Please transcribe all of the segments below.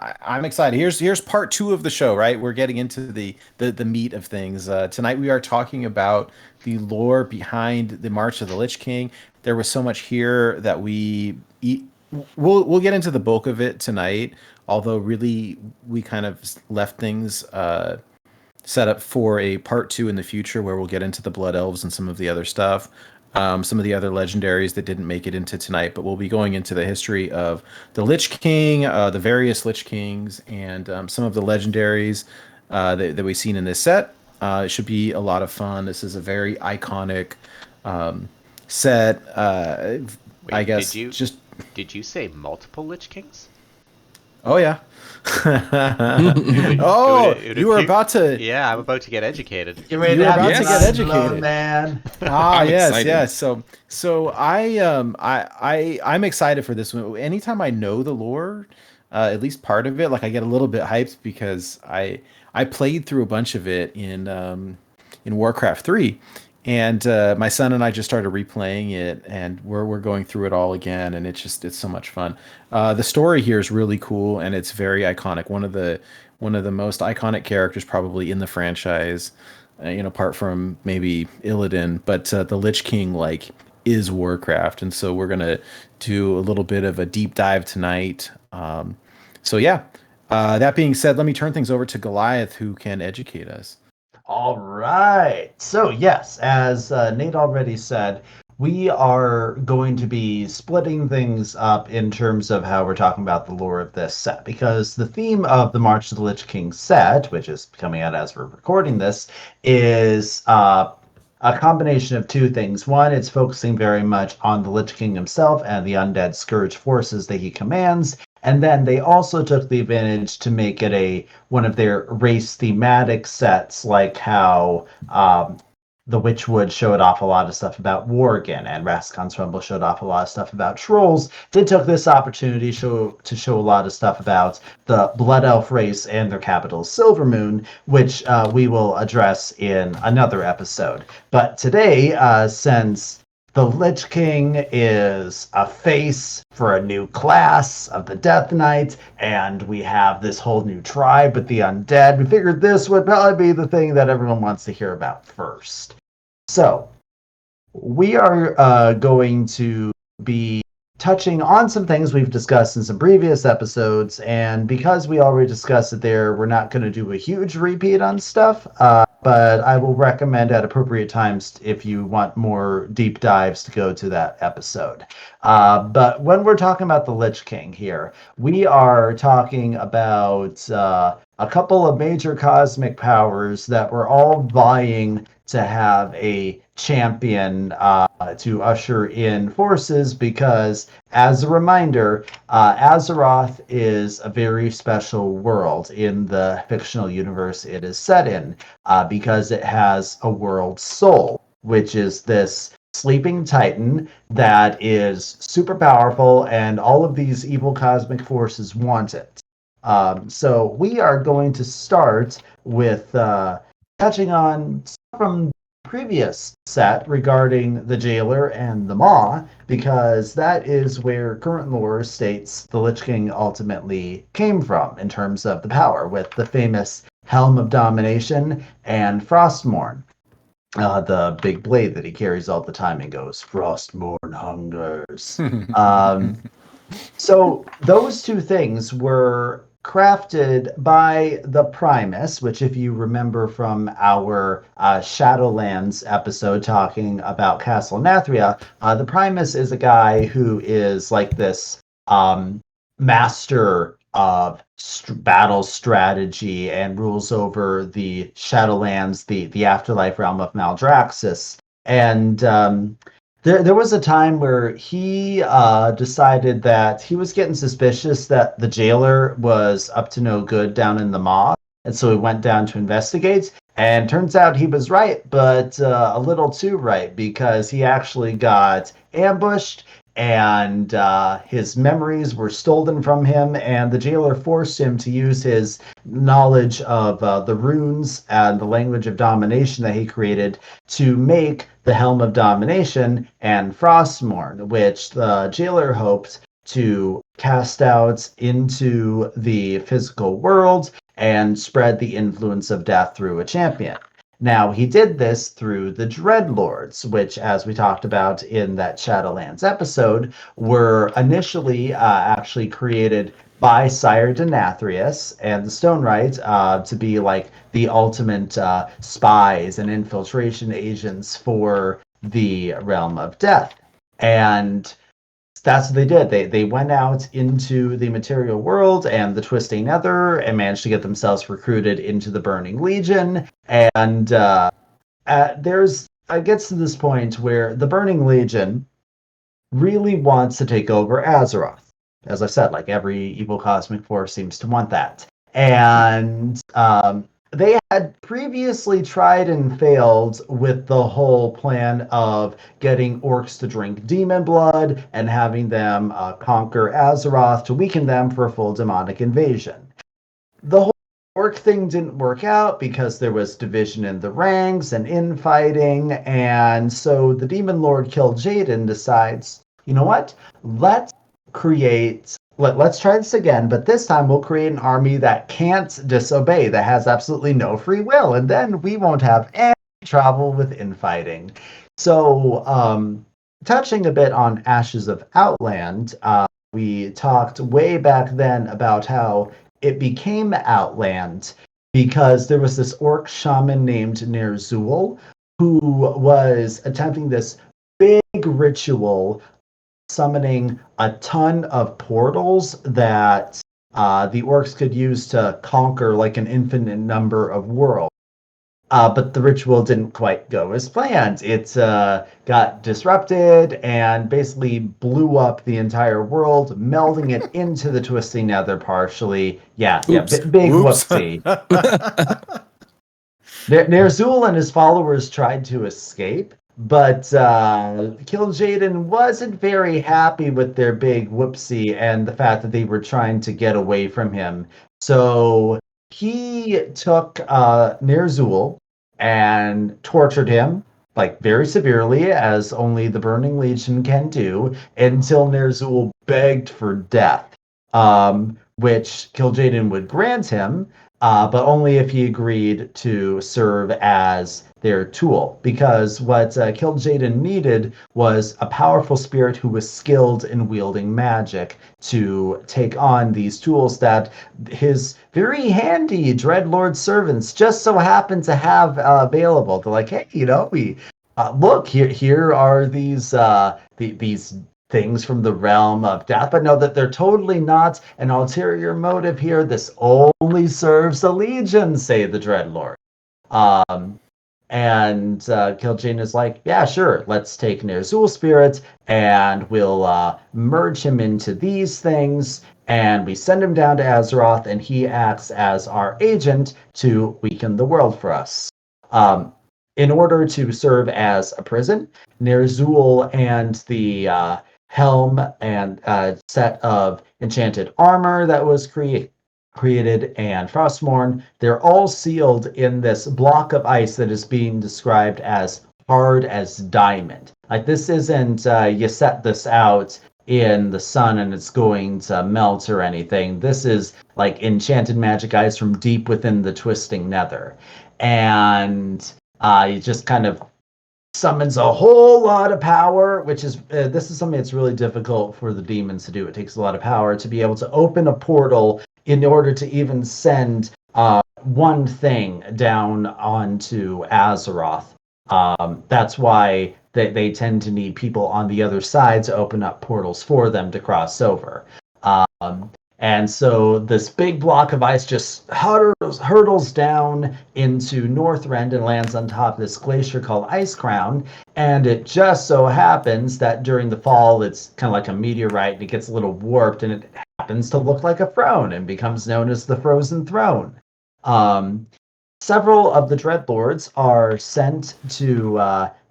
I'm excited. Here's part two of the show, right? We're getting into the meat of things. Tonight we are talking about the lore behind the March of the Lich King. There was so much here that we'll get into the bulk of it tonight. Although really we kind of left things set up for a part two in the future where we'll get into the Blood Elves and some of the other stuff. Some of the other legendaries that didn't make it into tonight, but we'll be going into the history of the Lich King, the various Lich Kings, and some of the legendaries that we've seen in this set. It should be a lot of fun. This is a very iconic set. I Wait, guess just. did you say multiple Lich Kings? Oh yeah. It Oh, would you were appear- about to. Yeah, I'm about to get educated. Get ready You're to have about your to get mind blown, educated. man. Ah, I'm yes, excited. yes. I'm excited for this one. Anytime I know the lore, at least part of it, like I get a little bit hyped because I played through a bunch of it in Warcraft 3, and my son and I just started replaying it, and we're going through it all again, and it's so much fun. The story here is really cool, and it's very iconic. One of the most iconic characters probably in the franchise, apart from maybe Illidan, but the Lich King is Warcraft, and so we're gonna do a little bit of a deep dive tonight. So yeah. That being said, let me turn things over to Goliath, who can educate us. All right. So, yes, as Nate already said, we are going to be splitting things up in terms of how we're talking about the lore of this set, because the theme of the March of the Lich King set, which is coming out as we're recording this, is a combination of two things. One, it's focusing very much on the Lich King himself and the undead scourge forces that he commands. And then they also took the advantage to make it one of their race thematic sets, like how the Witchwood showed off a lot of stuff about Worgen, and Raskon's Rumble showed off a lot of stuff about Trolls. They took this opportunity to show a lot of stuff about the Blood Elf race and their capital, Silvermoon, which we will address in another episode. But today, since the Lich King is a face for a new class of the Death Knight, and we have this whole new tribe with the undead, we figured this would probably be the thing that everyone wants to hear about first. So, we are going to be touching on some things we've discussed in some previous episodes, and because we already discussed it there, we're not going to do a huge repeat on stuff, but I will recommend at appropriate times if you want more deep dives to go to that episode. But when we're talking about the Lich King here, we are talking about a couple of major cosmic powers that were all vying to have a champion to usher in forces, because, as a reminder, Azeroth is a very special world in the fictional universe it is set in, because it has a world soul, which is this sleeping titan that is super powerful, and all of these evil cosmic forces want it. So we are going to start with touching on from previous set regarding the Jailer and the Maw, because that is where current lore states the Lich King ultimately came from in terms of the power, with the famous Helm of Domination and Frostmourne, the big blade that he carries all the time and goes, "Frostmourne hungers." So those two things were crafted by the Primus, which, if you remember from our Shadowlands episode talking about Castle Nathria, the Primus is a guy who is like this master of battle strategy and rules over the Shadowlands, the afterlife realm of Maldraxxus. And there was a time where he decided that he was getting suspicious that the Jailer was up to no good down in the Maw, and so he went down to investigate, and turns out he was right, but a little too right, because he actually got ambushed, and his memories were stolen from him, and the Jailer forced him to use his knowledge of the runes and the language of domination that he created to make the Helm of Domination and Frostmourne, which the Jailer hoped to cast out into the physical world and spread the influence of death through a champion. Now, he did this through the Dreadlords, which, as we talked about in that Shadowlands episode, were initially actually created by Sire Denathrius and the Stonewright to be like the ultimate spies and infiltration agents for the Realm of Death. And that's what they did. They went out into the material world and the Twisting Nether and managed to get themselves recruited into the Burning Legion. And it gets to this point where the Burning Legion really wants to take over Azeroth. As I said, like every evil cosmic force seems to want that. And they had previously tried and failed with the whole plan of getting orcs to drink demon blood and having them conquer Azeroth to weaken them for a full demonic invasion. The whole orc thing didn't work out because there was division in the ranks and infighting, and so the demon lord Kil'jaeden decides, you know what? Let's try this again, but this time we'll create an army that can't disobey, that has absolutely no free will, and then we won't have any trouble with infighting. So, touching a bit on Ashes of Outland, we talked way back then about how it became Outland because there was this orc shaman named Ner'zhul who was attempting this big ritual summoning a ton of portals that the orcs could use to conquer like an infinite number of worlds. But the ritual didn't quite go as planned. It got disrupted and basically blew up the entire world, melding it into the Twisting Nether partially. Big whoopsie. Ner'zhul and his followers tried to escape, but Kil'jaeden wasn't very happy with their big whoopsie and the fact that they were trying to get away from him. So he took Ner'zhul and tortured him, like very severely, as only the Burning Legion can do, until Ner'zhul begged for death, which Kil'jaeden would grant him, but only if he agreed to serve as their tool. Because what Kil'jaeden needed was a powerful spirit who was skilled in wielding magic to take on these tools that his very handy Dreadlord servants just so happen to have available. They're like, hey, we look here are these things from the realm of death, but know that they're totally not an ulterior motive here. This only serves the Legion, say the Dreadlord. And Kil'jaeden is like, yeah, sure, let's take Ner'zhul's spirit and we'll merge him into these things, and we send him down to Azeroth, and he acts as our agent to weaken the world for us. In order to serve as a prison, Ner'zhul and the Helm and set of enchanted armor that was created and Frostmourne, they're all sealed in this block of ice that is being described as hard as diamond. Like, this isn't you set this out in the sun and it's going to melt or anything. This is like enchanted magic ice from deep within the Twisting Nether. And it just kind of summons a whole lot of power, which is this is something that's really difficult for the demons to do. It takes a lot of power to be able to open a portal in order to even send one thing down onto Azeroth. That's why they tend to need people on the other side to open up portals for them to cross over. And so this big block of ice just hurtles down into Northrend and lands on top of this glacier called Icecrown. And it just so happens that during the fall, it's kind of like a meteorite, and it gets a little warped, and it happens to look like a throne and becomes known as the Frozen Throne. Several of the Dreadlords are sent to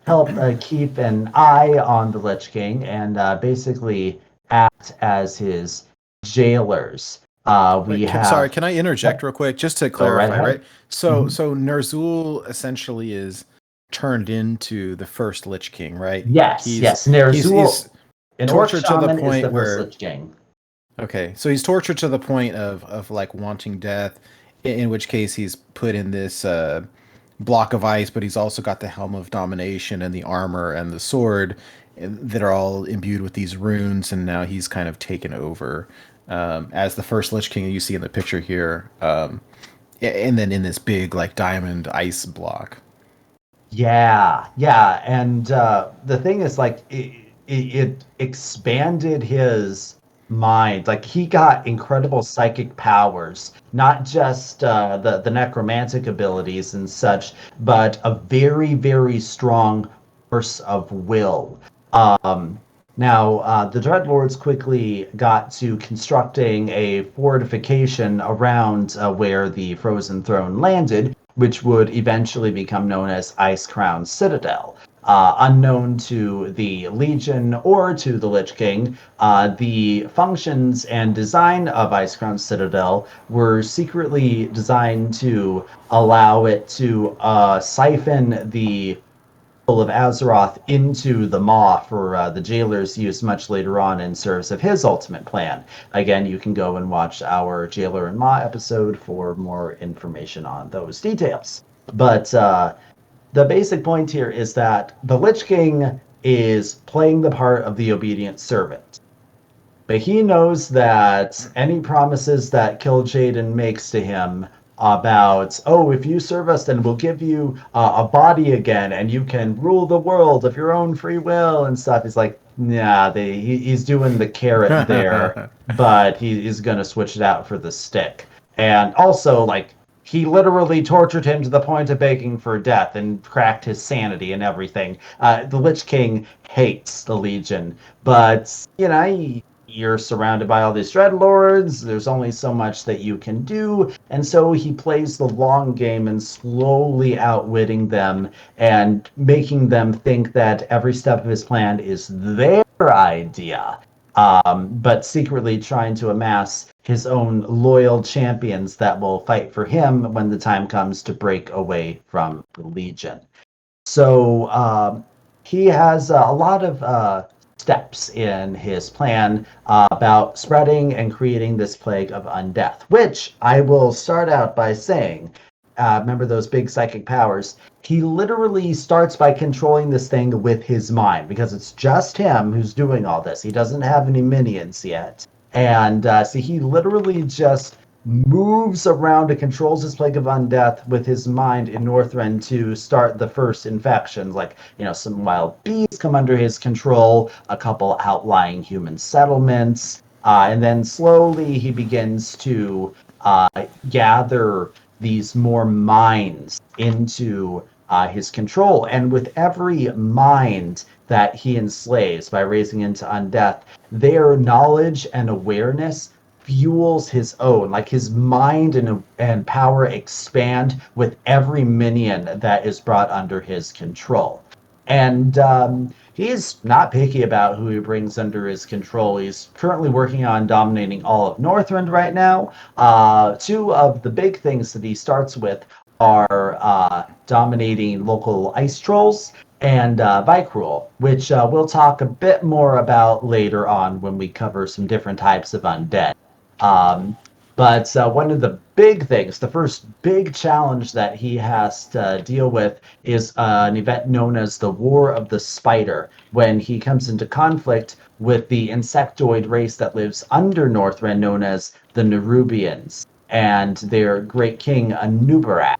help keep an eye on the Lich King and basically act as his jailers. Sorry, can I interject real quick just to clarify, right? So Ner'zhul essentially is turned into the first Lich King, right? Yes, Ner'zhul. An orc tortured to the shaman is point the first where. Lich King. Okay, so he's tortured to the point of like wanting death, in which case he's put in this block of ice, but he's also got the helm of domination and the armor and the sword that are all imbued with these runes, and now he's kind of taken over as the first Lich King you see in the picture here, and then in this big like diamond ice block. Yeah, and the thing is, like, it expanded his mind. Like, he got incredible psychic powers, not just the necromantic abilities and such, but a very, very strong force of will. Um, Now, the Dreadlords quickly got to constructing a fortification around where the Frozen Throne landed, which would eventually become known as Icecrown Citadel. Unknown to the Legion or to the Lich King, the functions and design of Icecrown Citadel were secretly designed to allow it to siphon the of Azeroth into the Maw for the Jailer's use much later on in service of his ultimate plan. Again, you can go and watch our Jailer and Maw episode for more information on those details. But the basic point here is that the Lich King is playing the part of the obedient servant. But he knows that any promises that Kil'jaeden makes to him about, oh, if you serve us, then we'll give you a body again, and you can rule the world of your own free will and stuff. He's like, nah, he's doing the carrot there, but he's going to switch it out for the stick. And also, like, he literally tortured him to the point of begging for death and cracked his sanity and everything. The Lich King hates the Legion, but, you know, you're surrounded by all these Dreadlords. There's only so much that you can do. And so he plays the long game and slowly outwitting them and making them think that every step of his plan is their idea. But secretly trying to amass his own loyal champions that will fight for him when the time comes to break away from the Legion. So he has a lot of steps in his plan about spreading and creating this plague of undeath, which I will start out by saying, remember those big psychic powers, he literally starts by controlling this thing with his mind, because it's just him who's doing all this. He doesn't have any minions yet. And so he literally just moves around and controls his plague of undeath with his mind in Northrend to start the first infections. Like, you know, some wild bees come under his control, a couple outlying human settlements, and then slowly he begins to gather these more minds into his control. And with every mind that he enslaves by raising into undeath, their knowledge and awareness fuels his own. Like, his mind and power expand with every minion that is brought under his control. And he's not picky about who he brings under his control. He's currently working on dominating all of Northrend right now. Two of the big things that he starts with are dominating local ice trolls and bike rule, which we'll talk a bit more about later on when we cover some different types of undead. But one of the big things, the first big challenge that he has to deal with is an event known as the War of the Spider, when he comes into conflict with the insectoid race that lives under Northrend, known as the Nerubians, and their great king Anub'arak.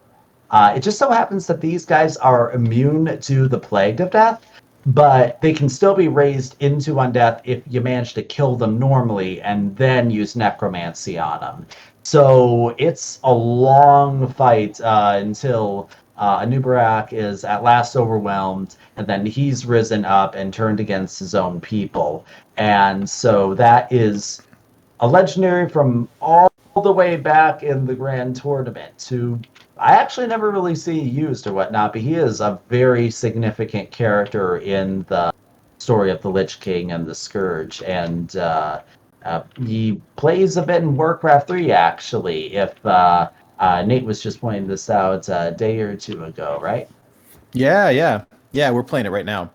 It just so happens that these guys are immune to the plague of death, but they can still be raised into undeath if you manage to kill them normally and then use necromancy on them. So it's a long fight until Anub'arak is at last overwhelmed, and then he's risen up and turned against his own people. And so that is a legendary from all the way back in the Grand Tournament, who I actually never really see used or whatnot, but he is a very significant character in the story of the Lich King and the Scourge, and he plays a bit in Warcraft 3, actually, if Nate was just pointing this out a day or two ago, right? Yeah, we're playing it right now.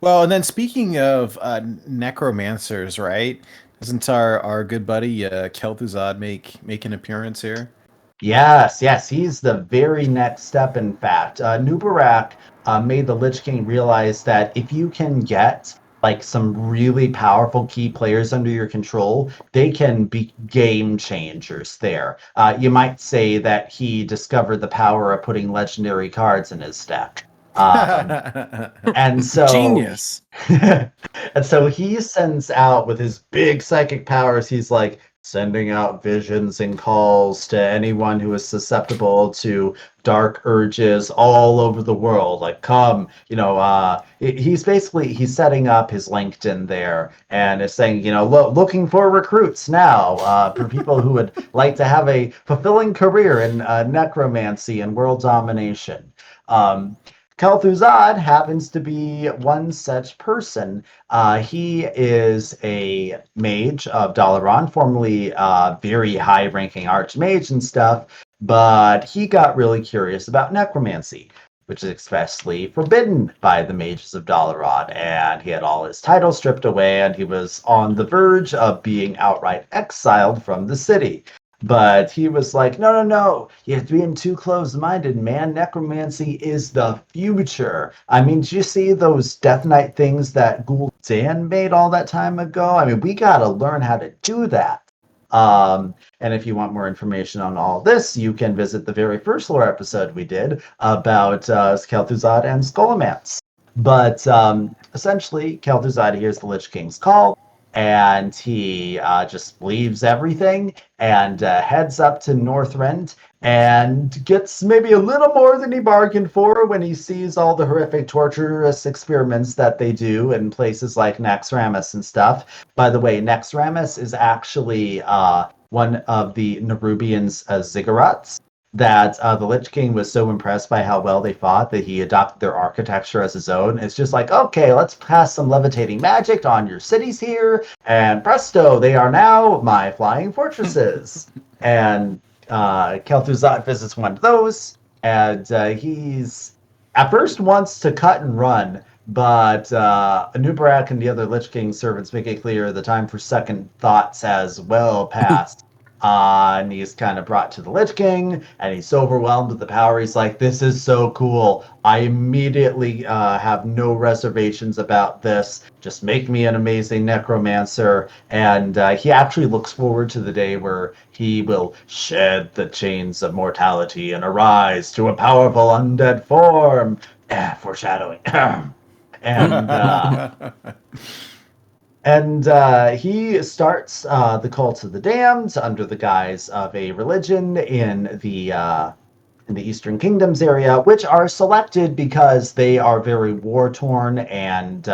Well, and then speaking of necromancers, right? Doesn't our good buddy Kel'Thuzad make an appearance here? Yes, yes, he's the very next step, in fact. Anub'arak made the Lich King realize that if you can get like some really powerful key players under your control, they can be game changers there. You might say that he discovered the power of putting legendary cards in his deck. Um, and so Genius. and so he sends out with his big psychic powers, he's like sending out visions and calls to anyone who is susceptible to dark urges all over the world. Like, come, he's basically he's setting up his LinkedIn there and is saying, looking for recruits now for people who would like to have a fulfilling career in necromancy and world domination. Um, Kel'Thuzad happens to be one such person. He is a mage of Dalaran, formerly very high-ranking archmage and stuff, but he got really curious about necromancy, which is expressly forbidden by the mages of Dalaran, and he had all his titles stripped away, and he was on the verge of being outright exiled from the city. But he was like, no, no, no, you're being too closed-minded, man. Necromancy is the future. I mean, did you see those Death Knight things that Gul'dan made all that time ago? I mean, we got to learn how to do that. And if you want more information on all this, you can visit the very first lore episode we did about Kel'Thuzad and Scholomance. But essentially, Kel'Thuzad hears the Lich King's call, and he just leaves everything and heads up to Northrend and gets maybe a little more than he bargained for when he sees all the horrific torturous experiments that they do in places like Naxxramas and stuff. By the way, Naxxramas is actually one of the Nerubians' ziggurats that the Lich King was so impressed by how well they fought that he adopted their architecture as his own. It's just like, okay, let's pass some levitating magic on your cities here, and presto, they are now my flying fortresses. And Kel'Thuzad visits one of those, and he's at first wants to cut and run, but Anub'arak and the other Lich King servants make it clear the time for second thoughts has well passed. And he's kind of brought to the Lich King, and he's so overwhelmed with the power. He's like, "This is so cool! I immediately have no reservations about this. Just make me an amazing necromancer." And he actually looks forward to the day where he will shed the chains of mortality and arise to a powerful undead form. Foreshadowing. and he starts the Cult of the Damned under the guise of a religion in the Eastern Kingdoms area, which are selected because they are very war-torn and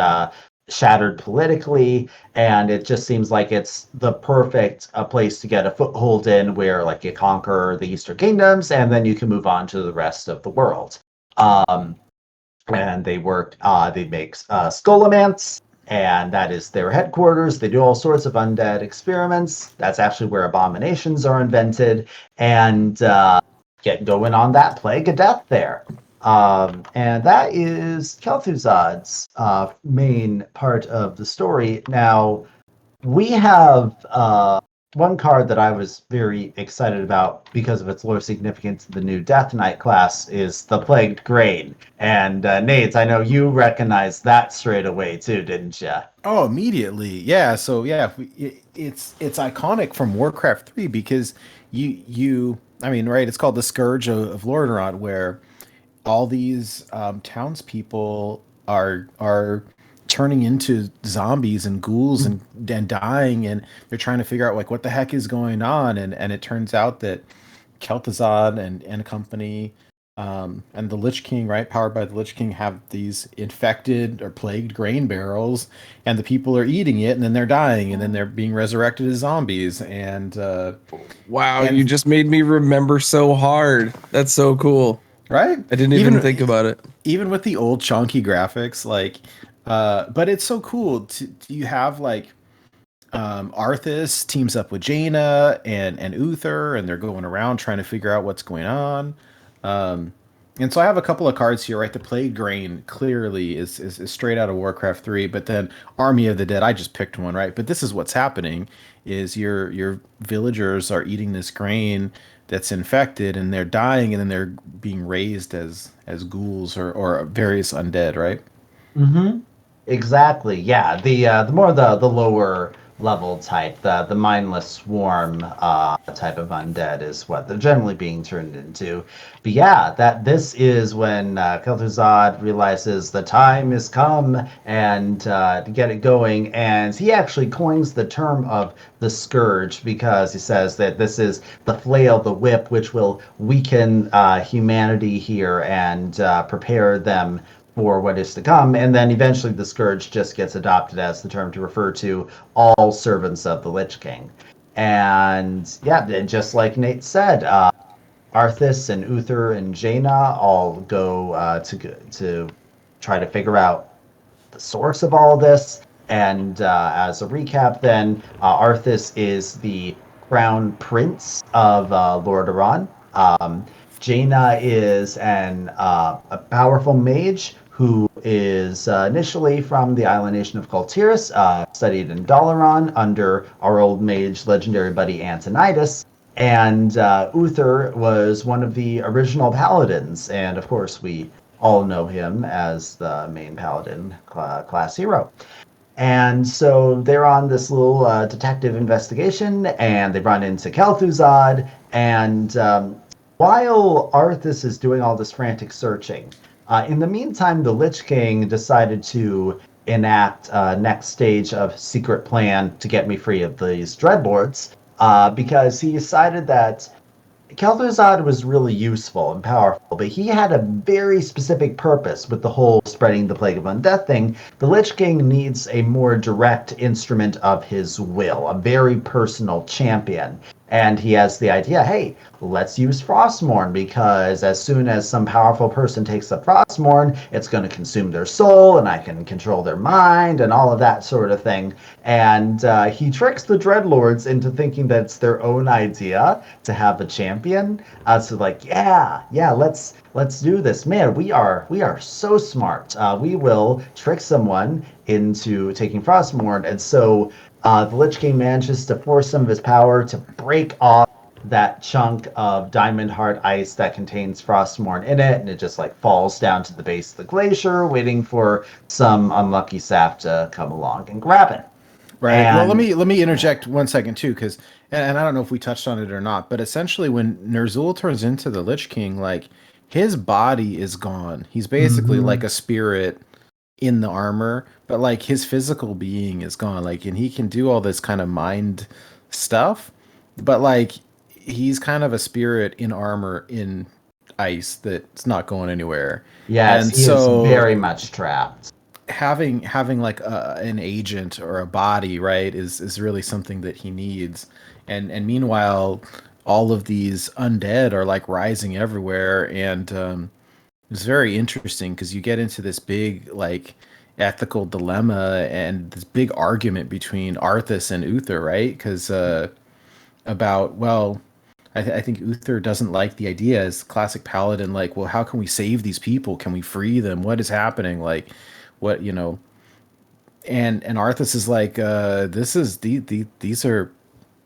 shattered politically, and it just seems like it's the perfect place to get a foothold in, where like you conquer the Eastern Kingdoms and then you can move on to the rest of the world. And they make Scholomance, and that is their headquarters. They do all sorts of undead experiments. That's actually where abominations are invented, and get going on that plague of death there. And that is Kel'Thuzad's main part of the story. Now, we have one card that I was very excited about because of its lore significance. The new Death Knight class is the Plagued Grain. And Nate, I know you recognized that straight away too, didn't you? Oh, immediately. Yeah. So yeah, it's iconic from Warcraft 3 because I mean, right, it's called the Scourge of Lordaeron, where all these townspeople are turning into zombies and ghouls and dying, and they're trying to figure out like what the heck is going on, and it turns out that Kel'Thuzad and company and the Lich King, right, powered by the Lich King, have these infected or plagued grain barrels, and the people are eating it, and then they're dying, and then they're being resurrected as zombies. And wow, you just made me remember so hard. That's so cool. Right? I didn't even think about it. Even with the old chunky graphics, like, but it's so cool. You have like Arthas teams up with Jaina and Uther, and they're going around trying to figure out what's going on. And so I have a couple of cards here, right? The Plague Grain clearly is straight out of Warcraft 3, but then Army of the Dead, I just picked one, right? But this is what's happening is your villagers are eating this grain that's infected and they're dying and then they're being raised as ghouls or various undead, right? Mm-hmm. Exactly. Yeah. The more the lower level type, the mindless swarm type of undead is what they're generally being turned into. But yeah, that this is when Kel'Thuzad realizes the time has come and to get it going, and he actually coins the term of the scourge because he says that this is the flail, the whip, which will weaken humanity here and prepare them for what is to come. And then eventually the Scourge just gets adopted as the term to refer to all servants of the Lich King. And yeah, just like Nate said, Arthas and Uther and Jaina all go to try to figure out the source of all this. And as a recap, then Arthas is the crown prince of Lordaeron. Jaina is a powerful mage who is initially from the island nation of Kultiris, studied in Dalaran under our old mage legendary buddy Antonidas. And Uther was one of the original paladins, and of course we all know him as the main paladin class hero. And so they're on this little detective investigation, and they run into Kel'Thuzad. And while Arthas is doing all this frantic searching, in the meantime, the Lich King decided to enact next stage of secret plan to get me free of these Dreadlords, because he decided that Kel'Thuzad was really useful and powerful, but he had a very specific purpose with the whole spreading the plague of undeath thing. The Lich King needs a more direct instrument of his will, a very personal champion. And he has the idea, hey, let's use Frostmourne, because as soon as some powerful person takes the Frostmourne, it's going to consume their soul, and I can control their mind, and all of that sort of thing. And he tricks the Dreadlords into thinking that it's their own idea to have a champion. So like, yeah, let's do this. Man, we are so smart. We will trick someone into taking Frostmourne. And so the Lich King manages to force some of his power to break off that chunk of diamond hard ice that contains Frostmourne in it, and it just like falls down to the base of the glacier, waiting for some unlucky sap to come along and grab it. Right. And, well, let me interject 1 second too, because and I don't know if we touched on it or not, but essentially when Ner'zhul turns into the Lich King, like his body is gone. He's basically like a spirit in the armor, but like his physical being is gone. Like, and he can do all this kind of mind stuff, but like he's kind of a spirit in armor in ice that's not going anywhere. yes, And he so is very much trapped. having like an agent or a body, right, is really something that he needs. And meanwhile, all of these undead are like rising everywhere, and it's very interesting because you get into this big like ethical dilemma and this big argument between Arthas and Uther, right? Because about well, I think Uther doesn't like the idea as classic paladin. Like, well, how can we save these people? Can we free them? What is happening? Like, what you know? And Arthas is like, this is these are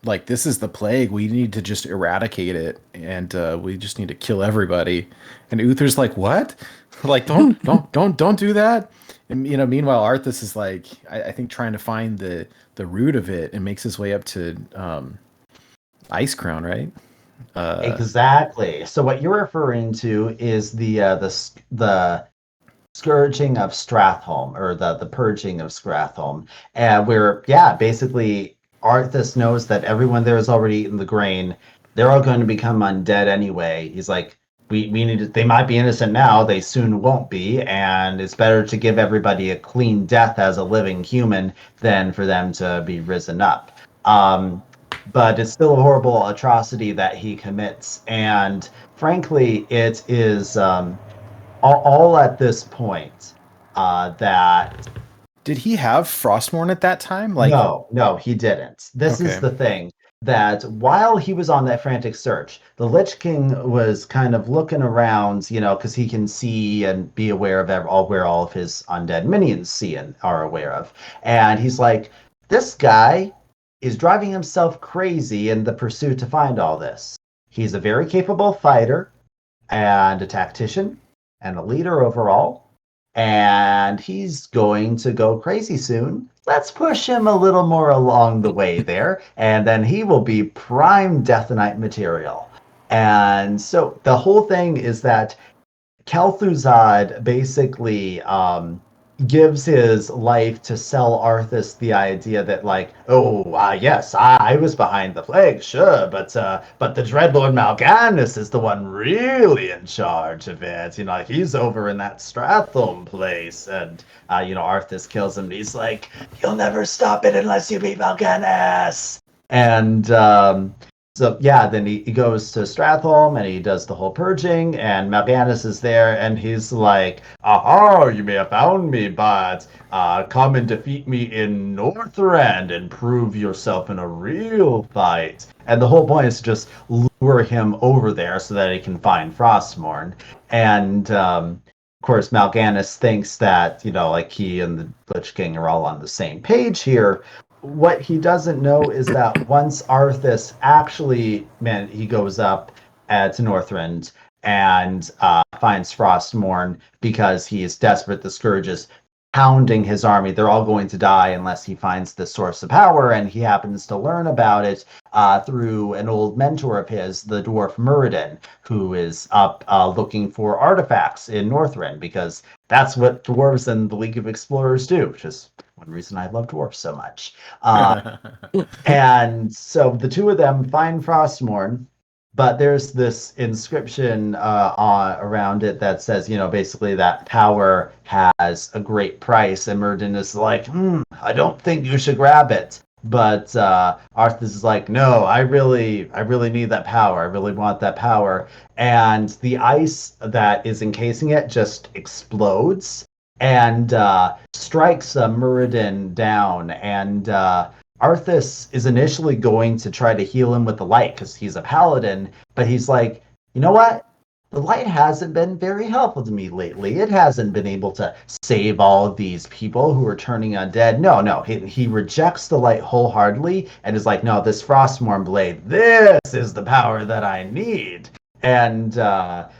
like this is the plague. We need to just eradicate it, and we just need to kill everybody. And Uther's like, what? Like, don't do that. And meanwhile, Arthas is like, I think trying to find the root of it and makes his way up to Icecrown, right? Exactly. So what you're referring to is the scourging of Stratholme, or the purging of Stratholme, where yeah, basically Arthas knows that everyone there has already eaten the grain. They're all going to become undead anyway. He's like, we need to, they might be innocent now, they soon won't be, and it's better to give everybody a clean death as a living human than for them to be risen up. But it's still a horrible atrocity that he commits, and frankly, it is all at this point that Did he have Frostmourne at that time? Like, no, he didn't. This is okay. the thing. that while he was on that frantic search, the Lich King was kind of looking around, because he can see and be aware of where all of his undead minions see and are aware of. And he's like, this guy is driving himself crazy in the pursuit to find all this. He's a very capable fighter and a tactician and a leader overall. And he's going to go crazy soon. Let's push him a little more along the way there, and then he will be prime Death Knight material. And so the whole thing is that Kel'Thuzad basically gives his life to sell Arthas the idea that, like, yes, I was behind the plague, sure, but the Dreadlord Malganis is the one really in charge of it. Like, he's over in that Stratholme place, and Arthas kills him. And he's like, you'll never stop it unless you beat Malganis. And so yeah, then he goes to Stratholme and he does the whole purging, and Malganis is there, and he's like, "Aha! You may have found me, but come and defeat me in Northrend and prove yourself in a real fight." And the whole point is to just lure him over there so that he can find Frostmourne. And of course, Malganis thinks that like he and the Lich King are all on the same page here. What he doesn't know is that once Arthas actually, he goes up to Northrend and finds Frostmourne because he is desperate. The Scourge is pounding his army. They're all going to die unless he finds the source of power, and he happens to learn about it through an old mentor of his, the dwarf Muradin, who is up looking for artifacts in Northrend, because that's what dwarves and the League of Explorers do, which is one reason I love dwarves so much. And so the two of them find Frostmourne, but there's this inscription around it that says, basically that power has a great price. And Muradin is like, I don't think you should grab it. But Arthas is like, no, I really need that power. I really want that power. And the ice that is encasing it just explodes and strikes Muradin down. And Arthas is initially going to try to heal him with the light because he's a paladin, but he's like, you know what? The light hasn't been very helpful to me lately. It hasn't been able to save all of these people who are turning undead. No, he rejects the light wholeheartedly and is like, no, this Frostmourne blade, this is the power that I need. And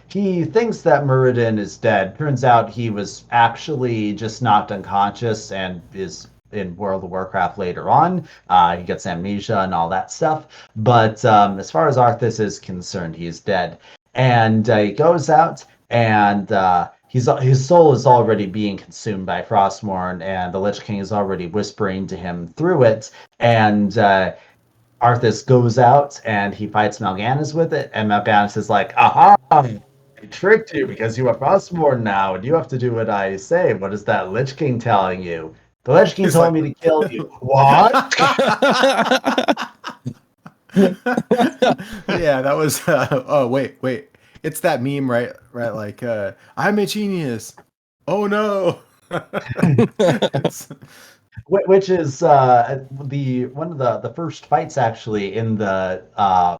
he thinks that Muradin is dead. Turns out he was actually just knocked unconscious and is in World of Warcraft later on. He gets amnesia and all that stuff. But as far as Arthas is concerned, he's dead. And he goes out, and his soul is already being consumed by Frostmourne, and the Lich King is already whispering to him through it. And Arthas goes out, and he fights Malganis with it, and Malganis is like, aha! I tricked you because you are Frostmourne now, and you have to do what I say. What is that Lich King telling you? The Lich King told me to kill you. What? Yeah, that was. Oh, wait. It's that meme, right? Like, I'm a genius. Oh no. Which is the one of the first fights actually in the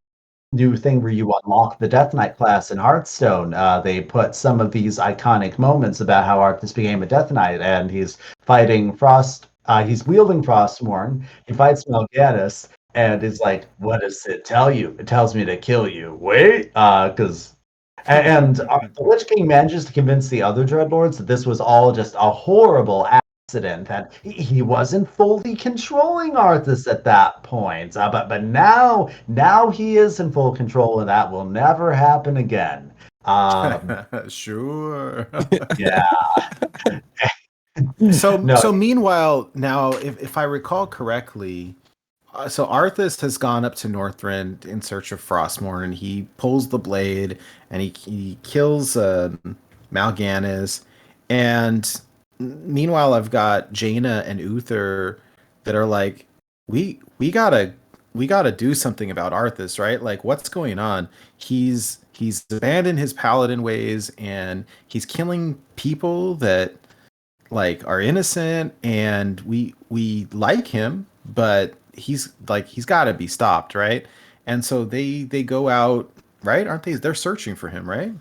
new thing where you unlock the Death Knight class in Hearthstone. They put some of these iconic moments about how Arthas became a Death Knight, and he's fighting he's wielding Frostmourne. He fights Malganis, and is like, "What does it tell you? It tells me to kill you." Wait, because. And the Lich King manages to convince the other Dreadlords that this was all just a horrible accident, that he wasn't fully controlling Arthas at that point. But now he is in full control, and that will never happen again. Sure. Yeah. So meanwhile, now, if I recall correctly, so Arthas has gone up to Northrend in search of Frostmourne, and he pulls the blade, and he kills Malganis. And meanwhile, I've got Jaina and Uther that are like, we gotta do something about Arthas, right? Like, what's going on? He's abandoned his paladin ways, and he's killing people that like are innocent, and we like him, but he's got to be stopped, right? And so they go out, right? Aren't they? They're searching for him, right?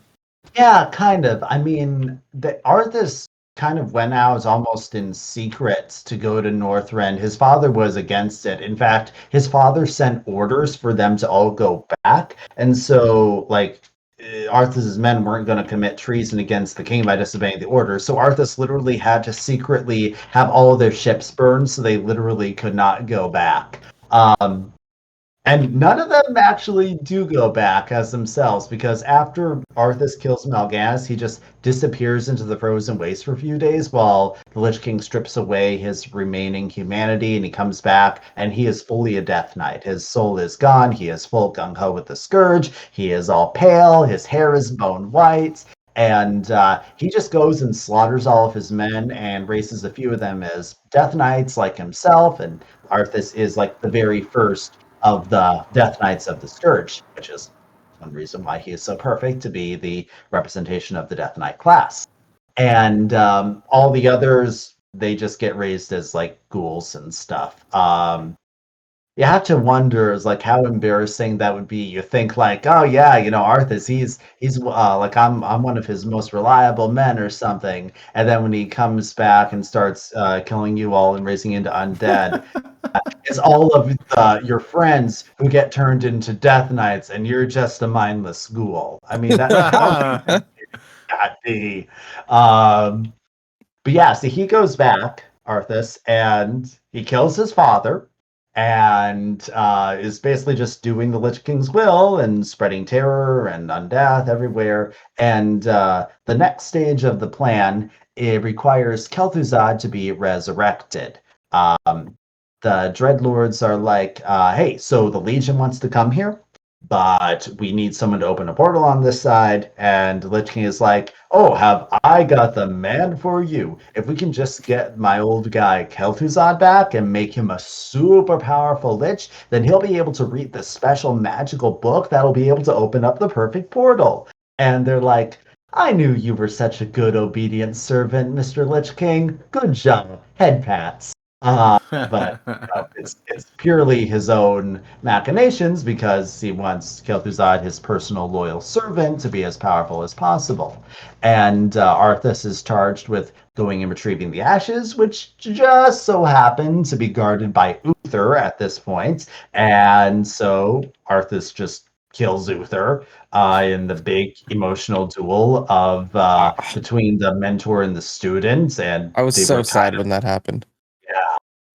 Yeah, kind of. I mean, the Arthas kind of went out almost in secret to go to Northrend. His father was against it. In fact, his father sent orders for them to all go back. And so, like, Arthas's men weren't going to commit treason against the king by disobeying the orders. So Arthas literally had to secretly have all of their ships burned, so they literally could not go back. And none of them actually do go back as themselves, because after Arthas kills Malganis, he just disappears into the frozen waste for a few days while the Lich King strips away his remaining humanity, and he comes back and he is fully a Death Knight. His soul is gone. He is full gung-ho with the Scourge. He is all pale. His hair is bone white. And he just goes and slaughters all of his men and raises a few of them as Death Knights like himself. And Arthas is like the very first of the Death Knights of the Scourge, which is one reason why he is so perfect to be the representation of the Death Knight class. And all the others, they just get raised as like ghouls and stuff. You have to wonder is like how embarrassing that would be. You think like, oh yeah, you know, Arthas, he's like I'm one of his most reliable men or something, and then when he comes back and starts killing you all and raising into undead, it's all of your friends who get turned into Death Knights, and you're just a mindless ghoul. I mean, that's how it got be. But yeah, so he goes back, Arthas, and he kills his father, and is basically just doing the Lich King's will and spreading terror and undeath everywhere. And the next stage of the plan, it requires Kel'Thuzad to be resurrected. The Dreadlords are like, hey, so the Legion wants to come here, but we need someone to open a portal on this side. And Lich King is like, oh, have I got the man for you? If we can just get my old guy Kel'Thuzad back and make him a super powerful Lich, then he'll be able to read the special magical book that'll be able to open up the perfect portal. And they're like, I knew you were such a good obedient servant, Mr. Lich King. Good job. Head pats. But it's purely his own machinations because he wants Kel'Thuzad, his personal loyal servant, to be as powerful as possible. And Arthas is charged with going and retrieving the ashes, which just so happen to be guarded by Uther at this point. And so Arthas just kills Uther in the big emotional duel of between the mentor and the student. And I was so sad when that happened.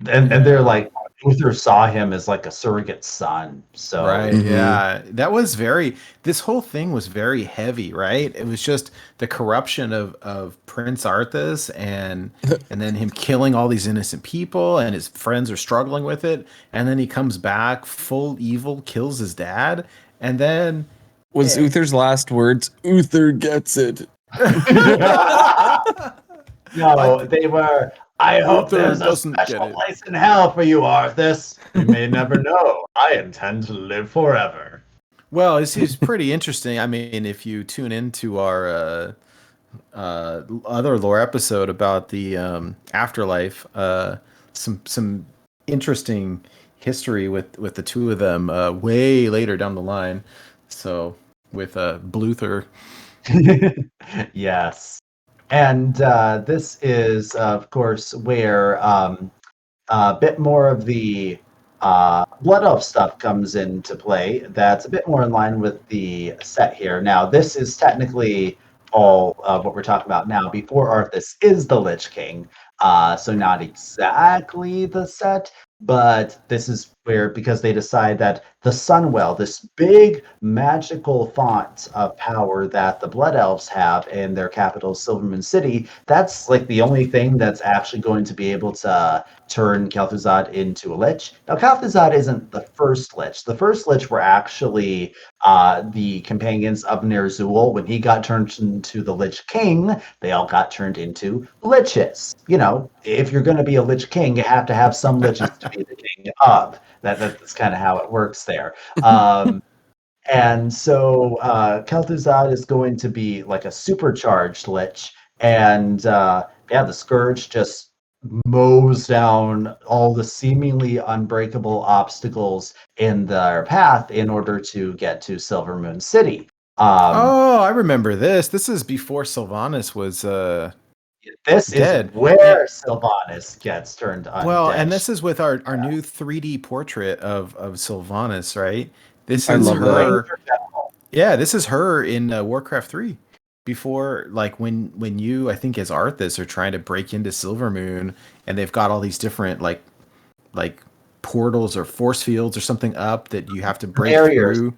And they're like, Uther saw him as like a surrogate son. So right, yeah, that was this whole thing was very heavy, right? It was just the corruption of Prince Arthas and then him killing all these innocent people, and his friends are struggling with it, and then he comes back full evil, kills his dad, and then was Uther's last words, Uther gets it. No, they were, I hope there's a special place in hell for you, Arthas. You may never know. I intend to live forever. Well, it's pretty interesting. I mean, if you tune into our other lore episode about the afterlife, some interesting history with the two of them way later down the line. So with Bluther. Yes. And this is, of course, where a bit more of the Blood Elf stuff comes into play. That's a bit more in line with the set here. Now, this is technically all of what we're talking about now before Arthas is the Lich King. So not exactly the set, but this is where, because they decide that the Sunwell, this big magical font of power that the Blood Elves have in their capital, Silverman City, that's like the only thing that's actually going to be able to turn Kel'Thuzad into a Lich. Now, Kel'Thuzad isn't the first Lich. The first Lich were actually the companions of Ner'zhul. When he got turned into the Lich King, they all got turned into Liches. You know, if you're going to be a Lich King, you have to have some Liches to be the king of. That's kind of how it works there. And so Kel'Thuzad is going to be like a supercharged Lich. And yeah, the Scourge just mows down all the seemingly unbreakable obstacles in their path in order to get to Silvermoon City. Oh, I remember this. This is before Sylvanas was This dead. is where Sylvanas gets turned undead. Well, and this is with our new 3D portrait of Sylvanas, right? This I is love that. her. Yeah, this is her in Warcraft 3. Before, like when you, I think as Arthas, are trying to break into Silvermoon, and they've got all these different like portals or force fields or something up that you have to break barriers, through.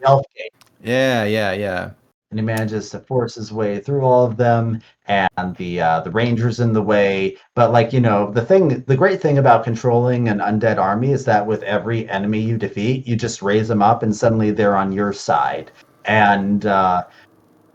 Yeah. And he manages to force his way through all of them, and the rangers in the way. But the great thing about controlling an undead army is that with every enemy you defeat, you just raise them up, and suddenly they're on your side. And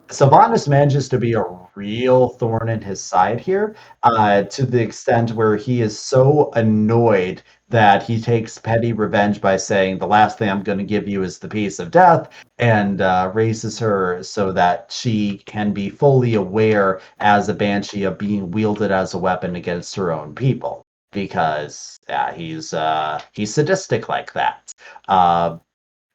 Sylvanas manages to be a real thorn in his side here, to the extent where he is so annoyed that he takes petty revenge by saying, "The last thing I'm going to give you is the piece of death," and raises her so that she can be fully aware as a banshee of being wielded as a weapon against her own people. Because he's sadistic like that.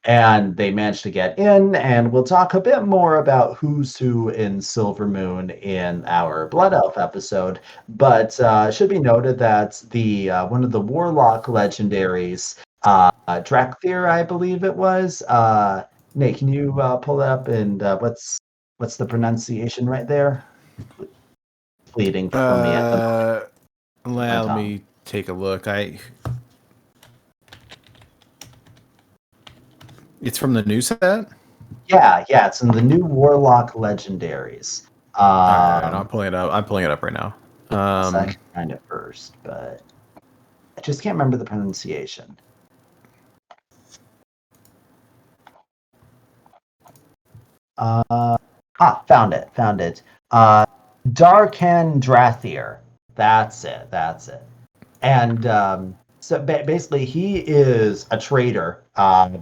And they managed to get in, and we'll talk a bit more about who's who in Silvermoon in our Blood Elf episode. But it should be noted that the one of the Warlock legendaries, Drakthir, I believe it was. Nate, can you pull that up? And what's the pronunciation right there? Pleading for me at the moment. Let me take a look. It's from the new set? Yeah, it's in the new Warlock legendaries. All right, I'm pulling it up. I'm pulling it up right now. So I can find it first, but I just can't remember the pronunciation. Found it. Darkan Drathir. That's it. And so basically, he is a traitor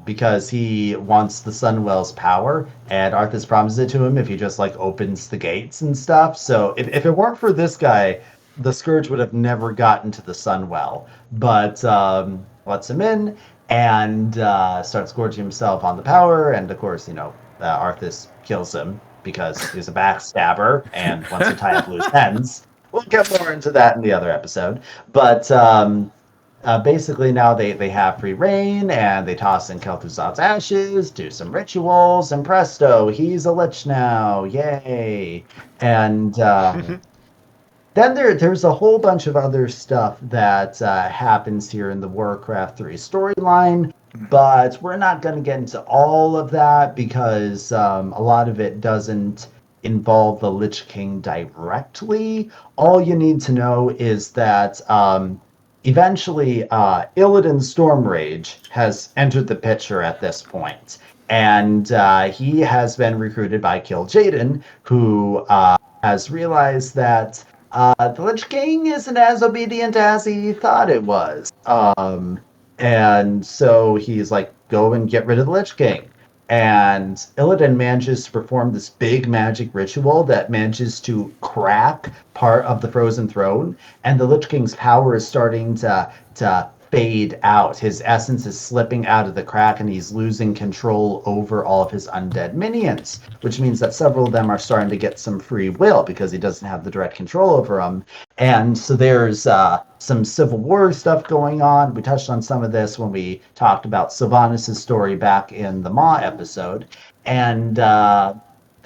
because he wants the Sunwell's power, and Arthas promises it to him if he just opens the gates and stuff. So if it weren't for this guy, the Scourge would have never gotten to the Sunwell. But lets him in and starts gorging himself on the power, and of course, Arthas kills him because he's a backstabber and wants to tie up loose ends. We'll get more into that in the other episode. But basically now they have free reign, and they toss in Kel'Thuzad's ashes, do some rituals, and presto, he's a lich now. Yay. And then there's a whole bunch of other stuff that happens here in the Warcraft 3 storyline, but we're not going to get into all of that because a lot of it doesn't involve the Lich King directly. All you need to know is that eventually Illidan Stormrage has entered the picture at this point, and he has been recruited by Kil'jaeden, who has realized that the Lich King isn't as obedient as he thought it was. And so he's like, go and get rid of the Lich King. And Illidan manages to perform this big magic ritual that manages to crack part of the Frozen Throne, and the Lich King's power is starting to fade out. His essence is slipping out of the crack, and he's losing control over all of his undead minions, which means that several of them are starting to get some free will because he doesn't have the direct control over them. And so there's some Civil War stuff going on. We touched on some of this when we talked about Sylvanas' story back in the Maw episode. And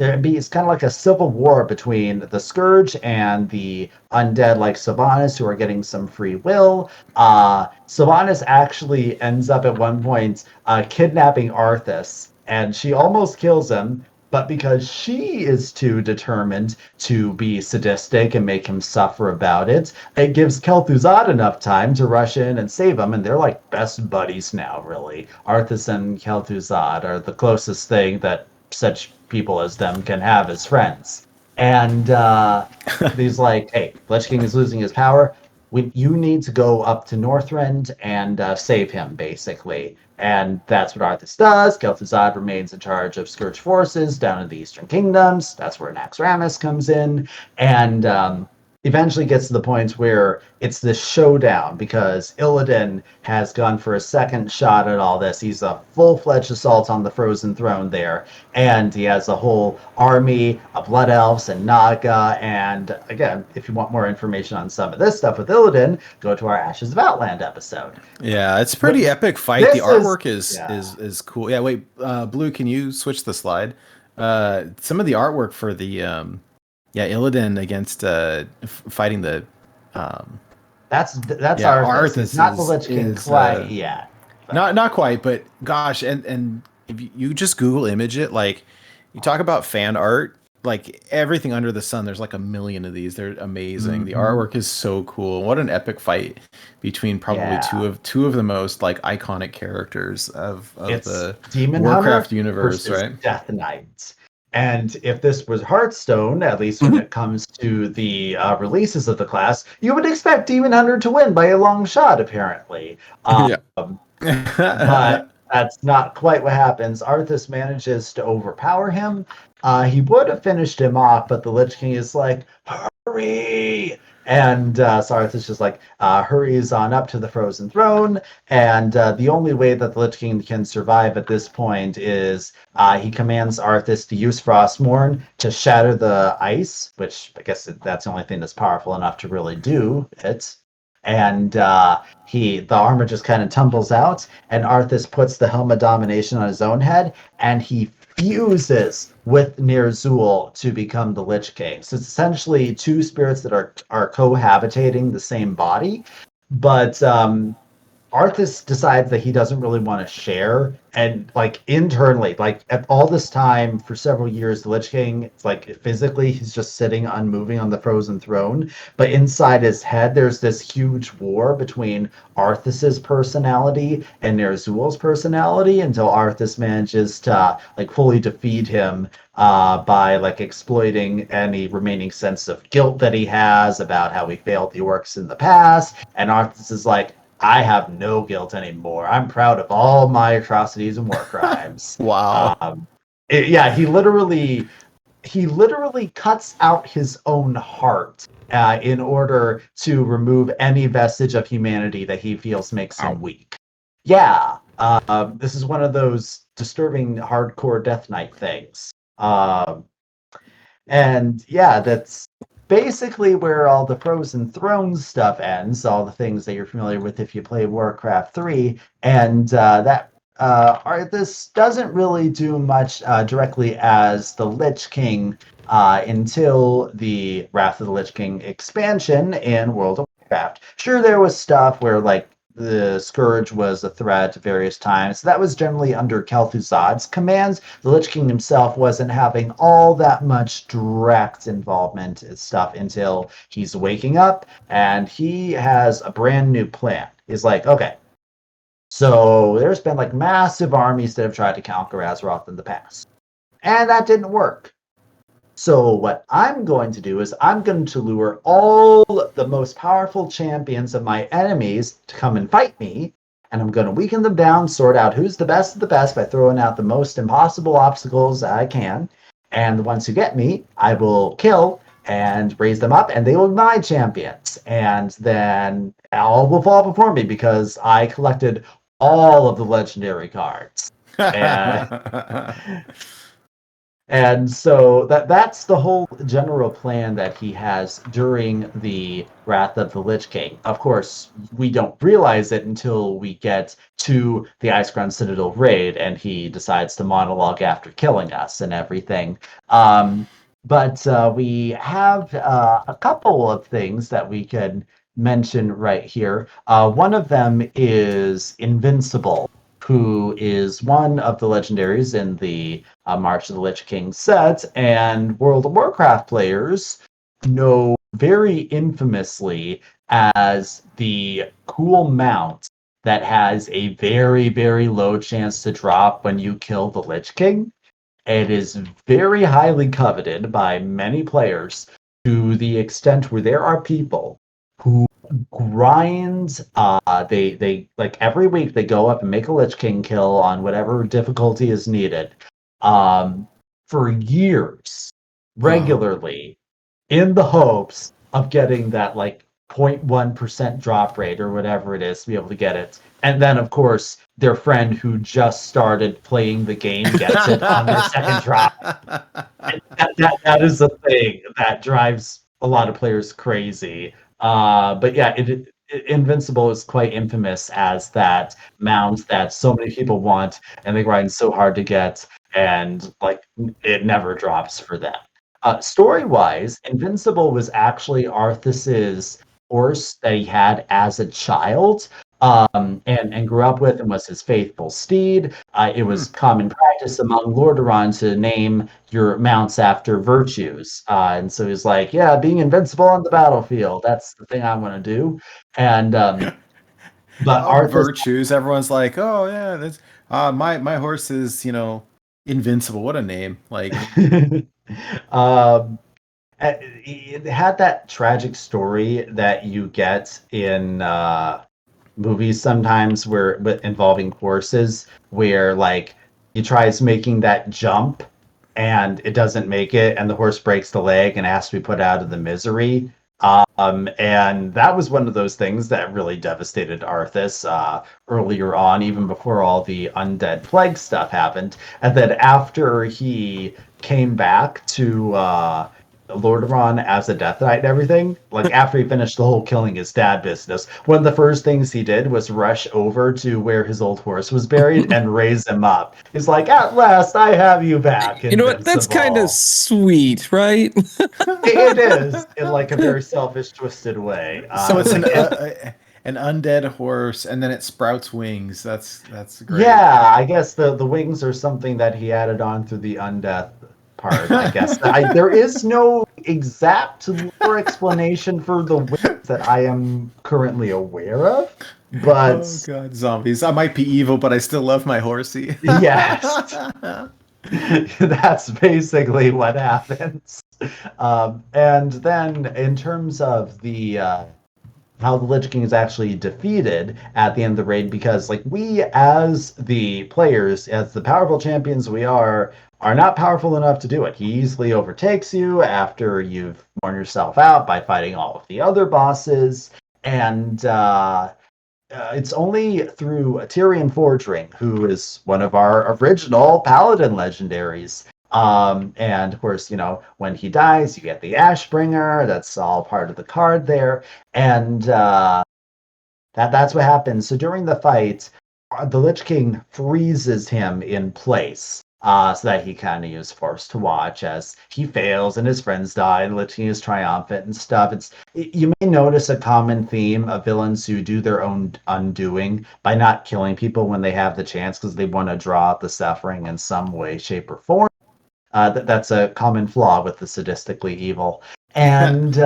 it's kind of like a civil war between the Scourge and the undead like Sylvanas, who are getting some free will. Sylvanas actually ends up at one point kidnapping Arthas, and she almost kills him, but because she is too determined to be sadistic and make him suffer about it, it gives Kel'Thuzad enough time to rush in and save him, and they're like best buddies now, really. Arthas and Kel'Thuzad are the closest thing that such people as them can have as friends. And he's like, hey, Lich King is losing his power. You need to go up to Northrend and save him, basically. And that's what Arthas does. Kel'Thuzad remains in charge of Scourge forces down in the Eastern Kingdoms. That's where Naxxramas comes in. And eventually gets to the point where it's this showdown because Illidan has gone for a second shot at all this. He's a full-fledged assault on the Frozen Throne there, and he has a whole army of Blood Elves and Naga. And again, if you want more information on some of this stuff with Illidan, go to our Ashes of Outland episode. Yeah, it's a pretty epic fight. The artwork is cool. Yeah, wait, Blue, can you switch the slide? Some of the artwork for the Illidan against fighting the that's Arthas, not the Lich King quite yet. Not quite, but gosh, and if you just Google image it, like you talk about fan art, like everything under the sun, there's like a million of these. They're amazing. The artwork is so cool. What an epic fight between probably two of the most like iconic characters of the Demon Warcraft Hunter universe, versus right? Death Knight. And if this was Hearthstone, at least when it comes to the releases of the class, you would expect Demon Hunter to win by a long shot, apparently. But that's not quite what happens. Arthas manages to overpower him. He would have finished him off, but the Lich King is like, hurry! And so Arthas just like hurries on up to the Frozen Throne. And the only way that the Lich King can survive at this point is he commands Arthas to use Frostmourne to shatter the ice, which I guess that's the only thing that's powerful enough to really do it. And the armor just kind of tumbles out, and Arthas puts the Helm of Domination on his own head, and he fuses with Ner'zhul to become the Lich King. So it's essentially two spirits that are cohabitating the same body, but Arthas decides that he doesn't really want to share, and like internally, like at all this time for several years, the Lich King, like physically, he's just sitting unmoving on the Frozen Throne, but inside his head, there's this huge war between Arthas's personality and Ner'zhul's personality until Arthas manages to like fully defeat him by like exploiting any remaining sense of guilt that he has about how he failed the orcs in the past, and Arthas is like, I have no guilt anymore. I'm proud of all my atrocities and war crimes. Wow. He literally cuts out his own heart in order to remove any vestige of humanity that he feels makes him weak. Yeah, this is one of those disturbing hardcore Death Knight things. And yeah, that's basically where all the Frozen Throne stuff ends, all the things that you're familiar with if you play Warcraft 3, and this doesn't really do much directly as the Lich King until the Wrath of the Lich King expansion in World of Warcraft. Sure, there was stuff where like the Scourge was a threat at various times. That was generally under Kel'Thuzad's commands. The Lich King himself wasn't having all that much direct involvement in stuff until he's waking up, and he has a brand new plan. He's like, okay, so there's been like massive armies that have tried to conquer Azeroth in the past, and that didn't work. So what I'm going to do is I'm going to lure all the most powerful champions of my enemies to come and fight me, and I'm going to weaken them down, sort out who's the best of the best by throwing out the most impossible obstacles I can, and the ones who get me, I will kill and raise them up, and they will be my champions. And then all will fall before me because I collected all of the legendary cards. And so that's the whole general plan that he has during the Wrath of the Lich King. Of course, we don't realize it until we get to the Icecrown Citadel raid, and he decides to monologue after killing us and everything. But we have a couple of things that we could mention right here. One of them is Invincible, who is one of the legendaries in the March of the Lich King set, and World of Warcraft players know very infamously as the cool mount that has a very, very low chance to drop when you kill the Lich King. It is very highly coveted by many players to the extent where there are people who grind. They like every week they go up and make a Lich King kill on whatever difficulty is needed for years, regularly, in the hopes of getting that like 0.1% drop rate or whatever it is to be able to get it. And then, of course, their friend who just started playing the game gets it on their second try. And that is the thing that drives a lot of players crazy. But yeah, Invincible is quite infamous as that mount that so many people want and they grind so hard to get, and like it never drops for them. Story-wise, Invincible was actually Arthas's horse that he had as a child, and grew up with, and was his faithful steed. It was common practice among Lordaeron to name your mounts after virtues, and so he's like, "Yeah, being invincible on the battlefield, that's the thing I want to do." And but Arthas, virtues. Everyone's like, oh yeah, that's my horse is invincible. What a name! Like, um, it had that tragic story that you get in movies sometimes but involving horses where like he tries making that jump and it doesn't make it and the horse breaks the leg and has to be put out of the misery. And that was one of those things that really devastated Arthas earlier on, even before all the undead plague stuff happened. And then after he came back to Lordaeron as a Death Knight and everything, like after he finished the whole killing his dad business, one of the first things he did was rush over to where his old horse was buried and raise him up. He's like, "At last, I have you back." You know what? That's kind of sweet, right? It is in like a very selfish, twisted way. So it's an undead horse, and then it sprouts wings. That's great. Yeah, I guess the wings are something that he added on through the undeath part. I guess there is no exact lore explanation for the wings that I am currently aware of. But oh god, zombies! I might be evil, but I still love my horsey. Yes, that's basically what happens. And then in terms of the how the Lich King is actually defeated at the end of the raid, because like we as the players, as the powerful champions we are not powerful enough to do it. He easily overtakes you after you've worn yourself out by fighting all of the other bosses, and it's only through Tirion Forgering, who is one of our original Paladin legendaries. And of course, when he dies, you get the Ashbringer. That's all part of the card there. And that's what happens. So during the fight, the Lich King freezes him in place. So that he kind of uses Force to watch as he fails and his friends die and Lich King is triumphant and stuff. You may notice a common theme of villains who do their own undoing by not killing people when they have the chance because they want to draw out the suffering in some way, shape, or form. That's a common flaw with the sadistically evil. And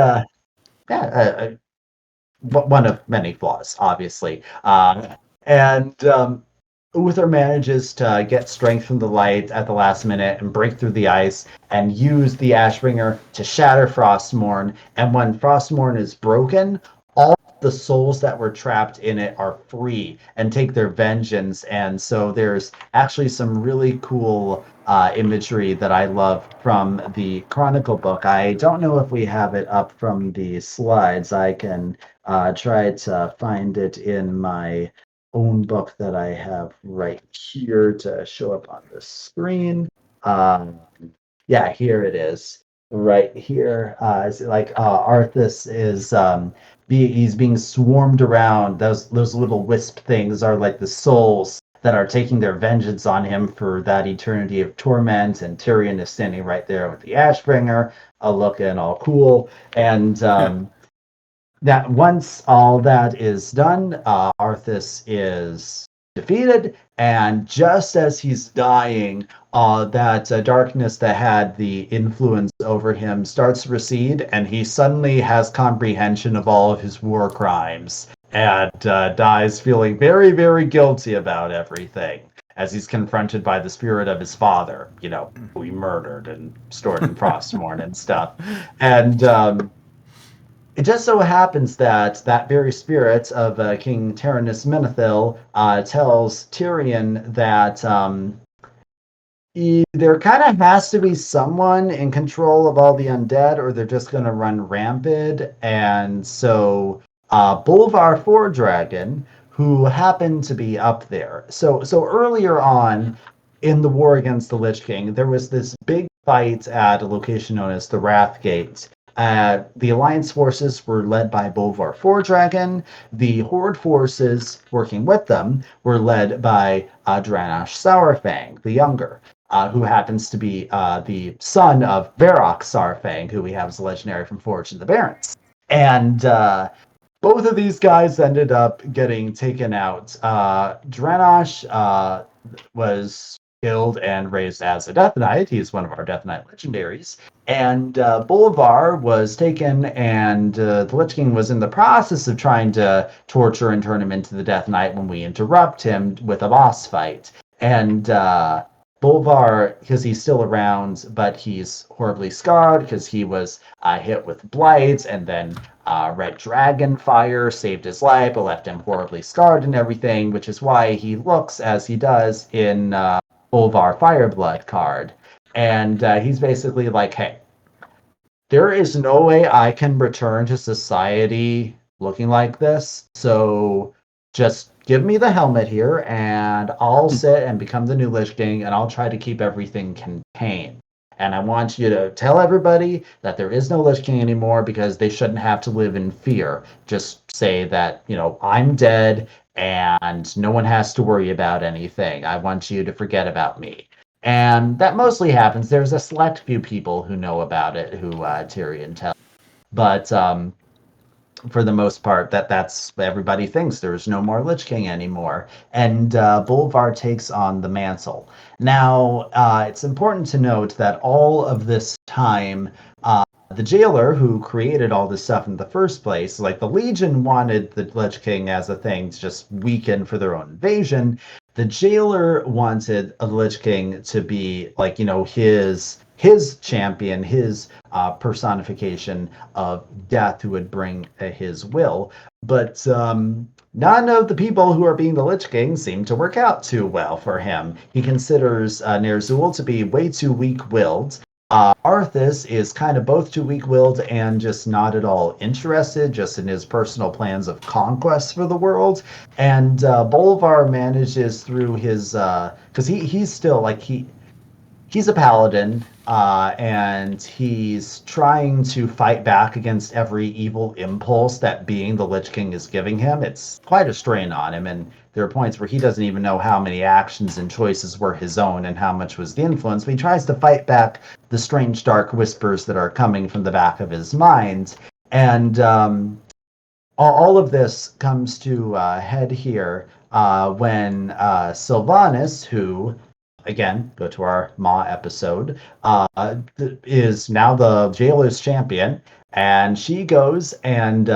one of many flaws, obviously. Uther manages to get strength from the light at the last minute and break through the ice and use the Ashbringer to shatter Frostmourne. And when Frostmourne is broken, all the souls that were trapped in it are free and take their vengeance. And so there's actually some really cool imagery that I love from the Chronicle book. I don't know if we have it up from the slides. I can try to find it in my own book that I have right here to show up on the screen. Yeah, here it is. Right here. It's like Arthas is he's being swarmed around. Those little wisp things are like the souls that are taking their vengeance on him for that eternity of torment. And Tirion is standing right there with the Ashbringer, looking all cool. And that once all that is done, Arthas is defeated, and just as he's dying, that darkness that had the influence over him starts to recede, and he suddenly has comprehension of all of his war crimes, and dies feeling very, very guilty about everything, as he's confronted by the spirit of his father, who he murdered and stored in Frostmourne and stuff. And it just so happens that very spirit of King Tyrannus Menethil tells Tirion that There kind of has to be someone in control of all the undead, or they're just going to run rampant. And so, Bolvar Dragon, who happened to be up there. So earlier on in the war against the Lich King, there was this big fight at a location known as the Wrathgate. The Alliance forces were led by Bolvar Dragon. The Horde forces working with them were led by Dranash Sourfang, the younger. Who happens to be the son of Varrock Saurfang, who we have as a legendary from Forge of the Barrens. And both of these guys ended up getting taken out. Dranash was killed and raised as a Death Knight. He's one of our Death Knight legendaries. And Bolvar was taken, and the Lich King was in the process of trying to torture and turn him into the Death Knight when we interrupt him with a boss fight. And Bolvar, because he's still around, but he's horribly scarred because he was hit with blight, and then Red Dragon Fire saved his life, but left him horribly scarred and everything, which is why he looks as he does in Bolvar Fireblood card. And he's basically like, hey, there is no way I can return to society looking like this, so just give me the helmet here, and I'll sit and become the new Lich King, and I'll try to keep everything contained. And I want you to tell everybody that there is no Lich King anymore because they shouldn't have to live in fear. Just say that, I'm dead and no one has to worry about anything. I want you to forget about me. And that mostly happens. There's a select few people who know about it, who Tirion tells. But for the most part, that's everybody thinks there's no more Lich King anymore. And Bolvar takes on the mantle. Now, it's important to note that all of this time, the jailer who created all this stuff in the first place, like the Legion wanted the Lich King as a thing to just weaken for their own invasion. The jailer wanted a Lich King to be like, his champion, his personification of death, who would bring his will. But none of the people who are being the Lich King seem to work out too well for him. He considers Ner'zhul to be way too weak-willed. Arthas is kind of both too weak-willed and just not at all interested, just in his personal plans of conquest for the world. And Bolvar manages through his, because he's still like he's a paladin, and he's trying to fight back against every evil impulse that being the Lich King is giving him. It's quite a strain on him, and there are points where he doesn't even know how many actions and choices were his own and how much was the influence, but he tries to fight back the strange dark whispers that are coming from the back of his mind. And all of this comes to head here when Sylvanas, who, again, go to our Ma episode, is now the jailer's champion, and she goes and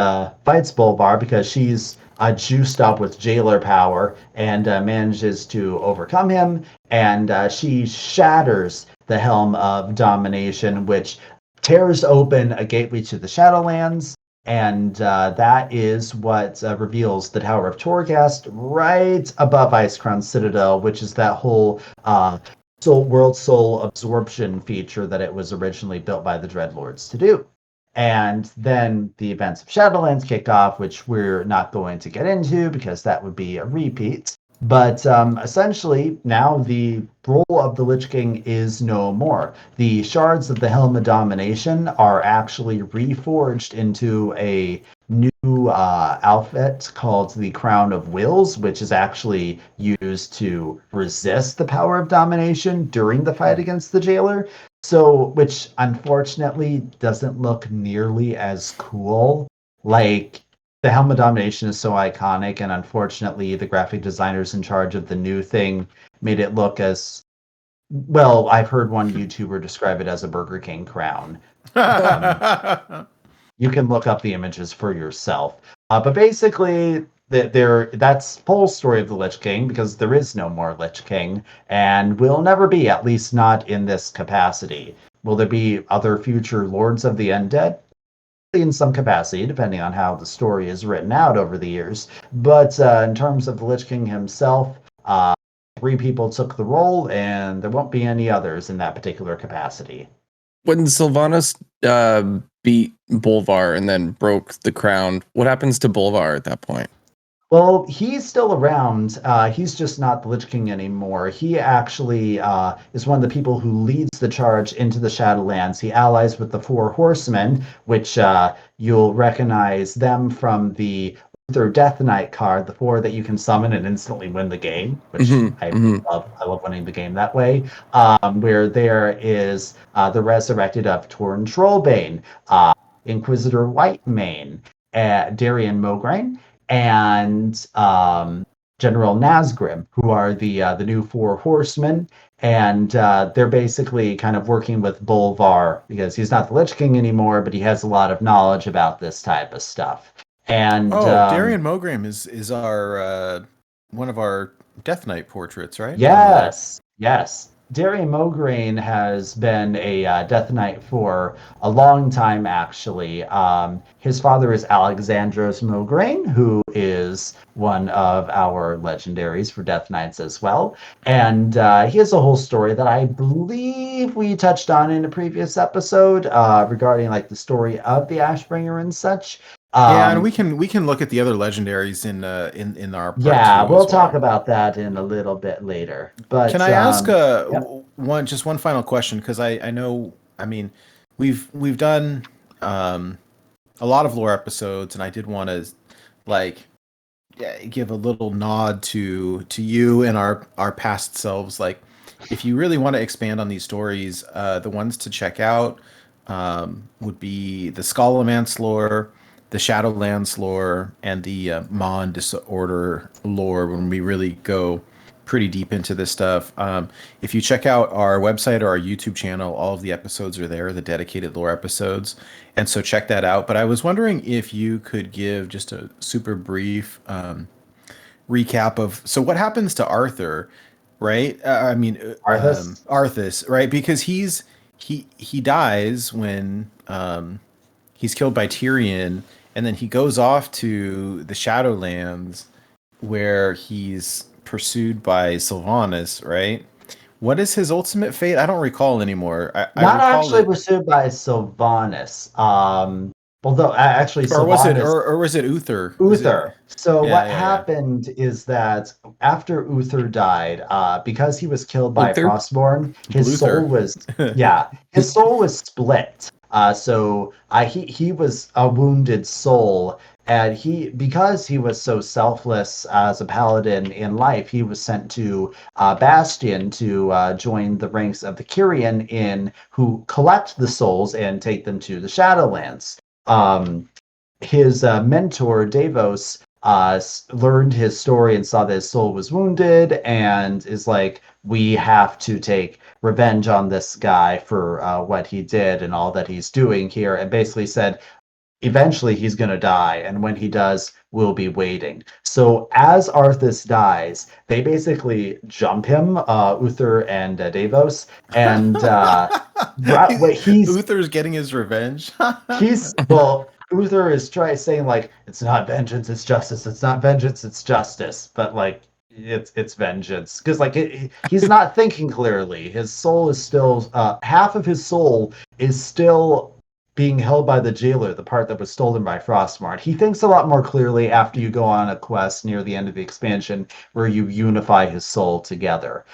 fights Bolvar because she's juiced up with jailer power and manages to overcome him, and she shatters the Helm of Domination, which tears open a gateway to the Shadowlands. And that is what reveals the Tower of Torghast right above Icecrown Citadel, which is that whole world soul absorption feature that it was originally built by the Dreadlords to do. And then the events of Shadowlands kick off, which we're not going to get into because that would be a repeat. But essentially, now the role of the Lich King is no more. The shards of the Helm of Domination are actually reforged into a new outfit called the Crown of Wills, which is actually used to resist the power of domination during the fight against the jailer. So, which unfortunately doesn't look nearly as cool. Like, the Helm of Domination is so iconic, and unfortunately the graphic designers in charge of the new thing made it look as, well, I've heard one YouTuber describe it as a Burger King crown. You can look up the images for yourself. But basically, that's the whole story of the Lich King, because there is no more Lich King, and will never be, at least not in this capacity. Will there be other future Lords of the Undead? In some capacity, depending on how the story is written out over the years. But in terms of the Lich King himself, 3 people took the role, and there won't be any others in that particular capacity. When Sylvanas beat Bolvar and then broke the crown, what happens to Bolvar at that point? Well, he's still around. He's just not the Lich King anymore. He actually is one of the people who leads the charge into the Shadowlands. He allies with the 4 Horsemen, which you'll recognize them from the Uther Death Knight card, the 4 that you can summon and instantly win the game, which I love. I love winning the game that way. Where there is the Resurrected of Torn Trollbane, Inquisitor Whitemane, Darian Mograine, and General Nazgrim, who are the new 4 Horsemen, and they're basically kind of working with Bolvar because he's not the Lich King anymore, but he has a lot of knowledge about this type of stuff. And Darian Mograine is our one of our Death Knight portraits, right? Yes. Darian Mograine has been a Death Knight for a long time, actually. His father is Alexandros Mograine, who is one of our legendaries for Death Knights as well. And he has a whole story that I believe we touched on in a previous episode regarding like the story of the Ashbringer and such. Yeah, and we can look at the other legendaries in our part yeah, two we'll as talk well. about that in a little bit later. But Can I ask yep. one final question? Because I know, I mean, we've done a lot of lore episodes, and I did want to like give a little nod to you and our past selves. Like, if you really want to expand on these stories, the ones to check out would be the Scholomance lore, the Shadowlands lore, and the Mon Disorder lore, when we really go pretty deep into this stuff. If you check out our website or our YouTube channel, all of the episodes are there, the dedicated lore episodes. And so check that out. But I was wondering if you could give just a super brief recap of, so what happens to Arthur, right? Arthas, right? Because he dies when he's killed by Tirion, and then he goes off to the Shadowlands where he's pursued by Sylvanas, right? What is his ultimate fate? I don't recall anymore. I Not recall actually it, pursued by Sylvanas. Although actually or was it, Sylvanas, or was it Uther? Was it? Uther. So Yeah, what yeah, yeah. happened is that after Uther died, because he was killed by Uther? Frostmourne, his soul was his soul was split. So he was a wounded soul, and because he was so selfless as a paladin in life, he was sent to Bastion to join the ranks of the Kyrian, who collect the souls and take them to the Shadowlands. His mentor Davos learned his story and saw that his soul was wounded, and is like, we have to take revenge on this guy for what he did and all that he's doing here, and basically said, eventually he's going to die, and when he does, we'll be waiting. So as Arthas dies, they basically jump him, Uther and Davos, and Uther's getting his revenge. Uther is saying like, it's not vengeance, it's justice. It's not vengeance, it's justice. But like, it's vengeance, because like he's not thinking clearly. His soul is still half of his soul is still being held by the jailer, the part that was stolen by Frostmourne. He thinks a lot more clearly after you go on a quest near the end of the expansion where you unify his soul together.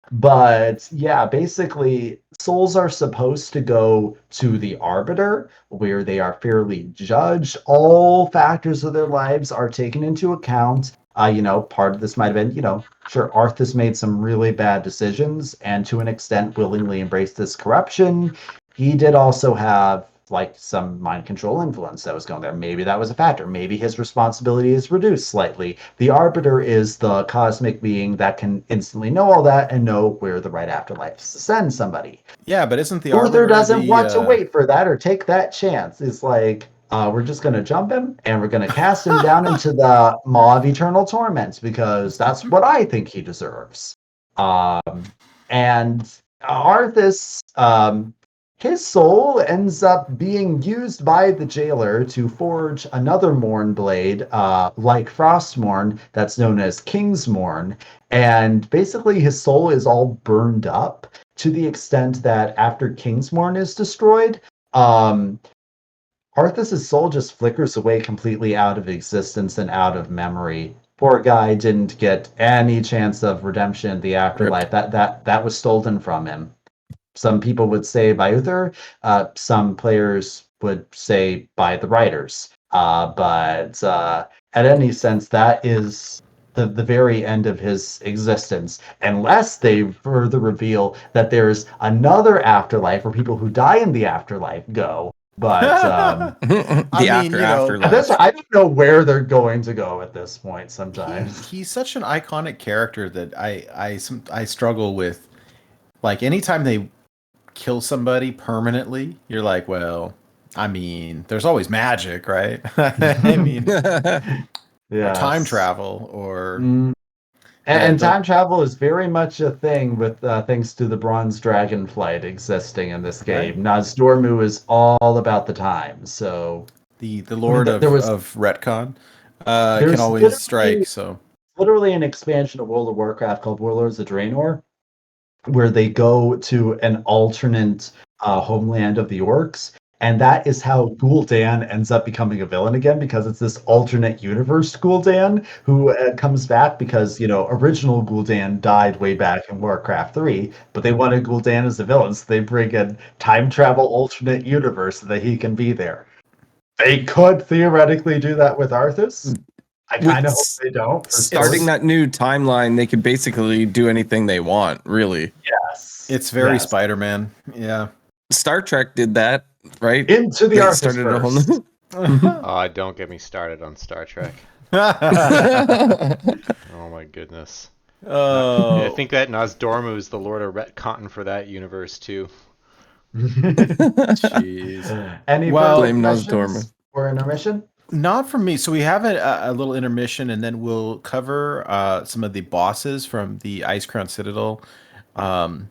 But yeah, basically, souls are supposed to go to the Arbiter, where they are fairly judged. All factors of their lives are taken into account. Part of this might have been, sure, Arthas made some really bad decisions, and to an extent willingly embraced this corruption. He did also have like some mind control influence that was going there. Maybe that was a factor. Maybe his responsibility is reduced slightly. The Arbiter is the cosmic being that can instantly know all that and know where the right afterlife is to send somebody. Yeah, but isn't the Uther Arbiter doesn't want to wait for that or take that chance. It's like, we're just going to jump him and we're going to cast him down into the Maw of Eternal Torment, because that's what I think he deserves. And Arthas, his soul ends up being used by the jailer to forge another Mourn blade, like Frostmourne, that's known as Kingsmourne. And basically, his soul is all burned up to the extent that after Kingsmourne is destroyed, Arthas' soul just flickers away completely out of existence and out of memory. Poor guy didn't get any chance of redemption in the afterlife. That was stolen from him. Some people would say by Uther, some players would say by the writers. But at any sense, that is the very end of his existence, unless they further reveal that there's another afterlife where people who die in the afterlife go. But afterlife. I don't know where they're going to go at this point. Sometimes he's such an iconic character that I struggle with. Like anytime they kill somebody permanently, you're like, well, I mean, there's always magic, right? I mean, time travel or and time travel is very much a thing with thanks to the Bronze Dragonflight existing in this game. Right. Nazdormu is all about the time, so the Lord of Retcon can always strike. So literally an expansion of World of Warcraft called Warlords of Draenor, where they go to an alternate homeland of the orcs, and that is how Gul'dan ends up becoming a villain again, because it's this alternate universe Gul'dan who comes back because, original Gul'dan died way back in Warcraft 3, but they wanted Gul'dan as a villain, so they bring in time travel alternate universe so that he can be there. They could theoretically do that with Arthas. I kind of hope they don't. Starting that new timeline, they could basically do anything they want, really. Yes. It's very Spider-Man. Yeah. Star Trek did that, right? Into the Arthas. Oh, don't get me started on Star Trek. Oh my goodness. I think that Nazdormu is the Lord of Retcon for that universe too. Jeez. Any blame Nazdormu or intermission? Not from me. So we have a little intermission, and then we'll cover some of the bosses from the Icecrown Citadel, and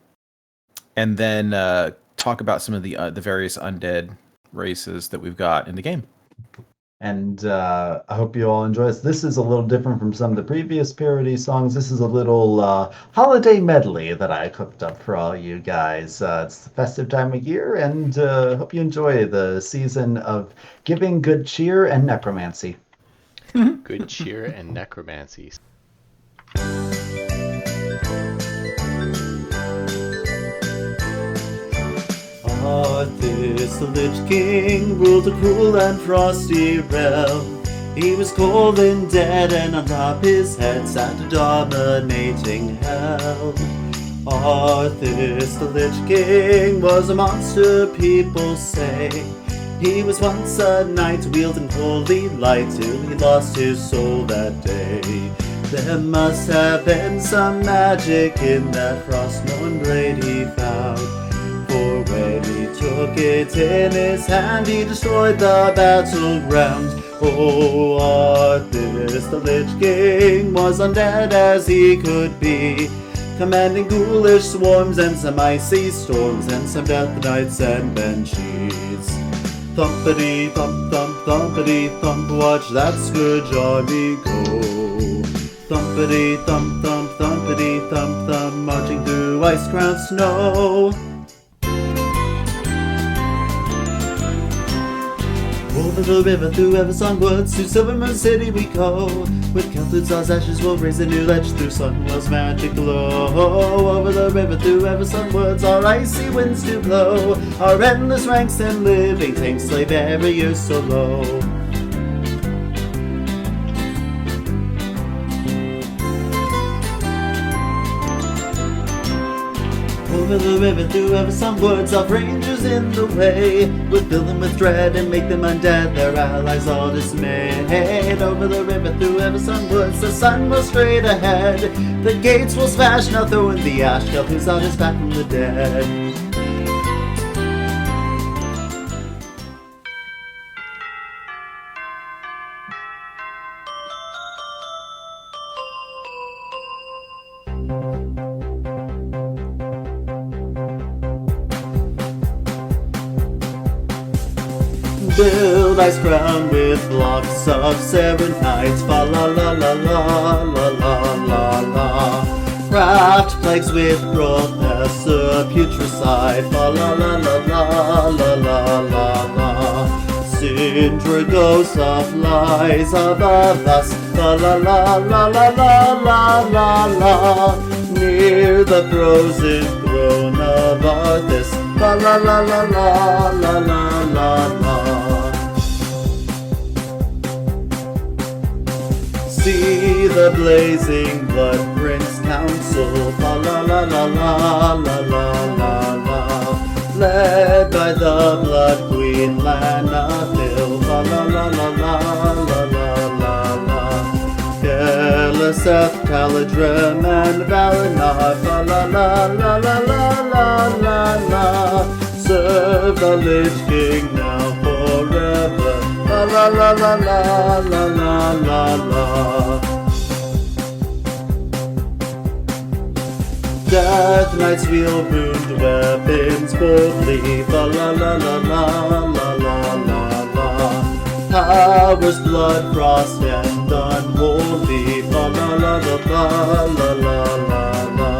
then talk about some of the various undead races that we've got in the game. And I hope you all enjoy this. This is a little different from some of the previous parody songs. This is a little holiday medley that I cooked up for all you guys. It's the festive time of year, and hope you enjoy the season of giving good cheer and necromancy. Good cheer and necromancy. Arthas, the Lich King, ruled a cruel and frosty realm. He was cold and dead, and on top his head sat a dominating Helm. Arthas, the Lich King, was a monster, people say. He was once a knight, wielding holy light, till he lost his soul that day. There must have been some magic in that Frostmourne blade he found. For when he took it in his hand, he destroyed the battleground. Oh, Arthas, the Lich King, was undead as he could be, commanding ghoulish swarms and some icy storms and some death knights and banshees. Thumpity thump thump thumpity thump, watch that Scourge army go. Thumpity thump thump thumpity thump thump, marching through Icecrown snow. Over the river, through Eversong woods, to Silvermoon City we go. With Kel'Thuzad's ashes we'll raise a new ledge through Sunwell's magic glow. Over the river, through Eversong woods, our icy winds do blow. Our endless ranks and living tanks lay barriers so low. Over the river, through Eversong woods, our rangers in the way. We'll fill them with dread and make them undead, their allies all dismayed. Over the river, through Eversong woods, the sun will straight ahead. The gates will smash, now throw in the ash, Kel'Thuzad is back from the dead. Build Icecrown with blocks of Serenite. Fa la la la la la la la la. Craft plagues with Professor Putricide. Fa la la la la la la la la. Sindra ghosts of lies above us. La la la la la la la la la. Near the frozen throne of Arthas. La la la la la la la la la. See the blazing blood prince council. La la la la la la la la la. Led by the blood queen Lana'thel. La la la la la la la la la. Kel'Thuzad, Caladrim, and Valinor. La la la la la la la la. Serve the Lich King now forever. La la la la la la la la la. Death Knights wield ruined weapons boldly. La la la la la la la la la. Powers blood, frost, and unholy. La la la la la la la la la.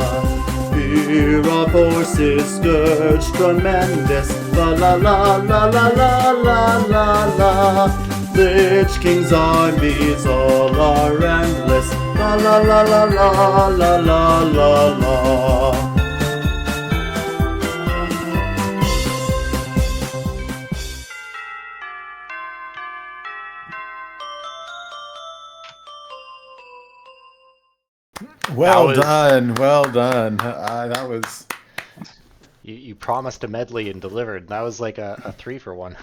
Fear of horses, scourge tremendous. La la la la la la la la la. Lich King's armies all are endless. La la la la la la la la la. Well That was- done, well done. That was You promised a medley and delivered. That was like a 3-for-1.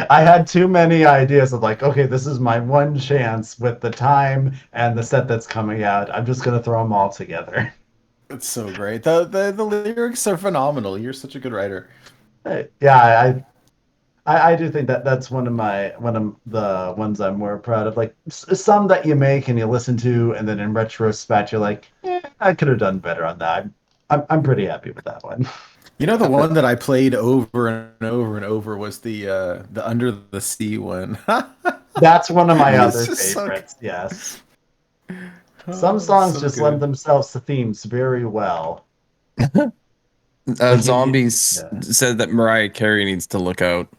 I had too many ideas of like, okay, this is my one chance with the time and the set that's coming out. I'm just gonna throw them all together. it's so great. The lyrics are phenomenal. You're such a good writer. Yeah, I do think that that's one of the ones I'm more proud of. Like some that you make and you listen to, and then in retrospect you're like, I could have done better on that. I'm pretty happy with that one. You know, the one that I played over and over and over was the Under the Sea one. That's one of my It's other just so favorites. Yes, Oh, some songs so just good. lend themselves to themes very well. Zombies said that Mariah Carey needs to look out.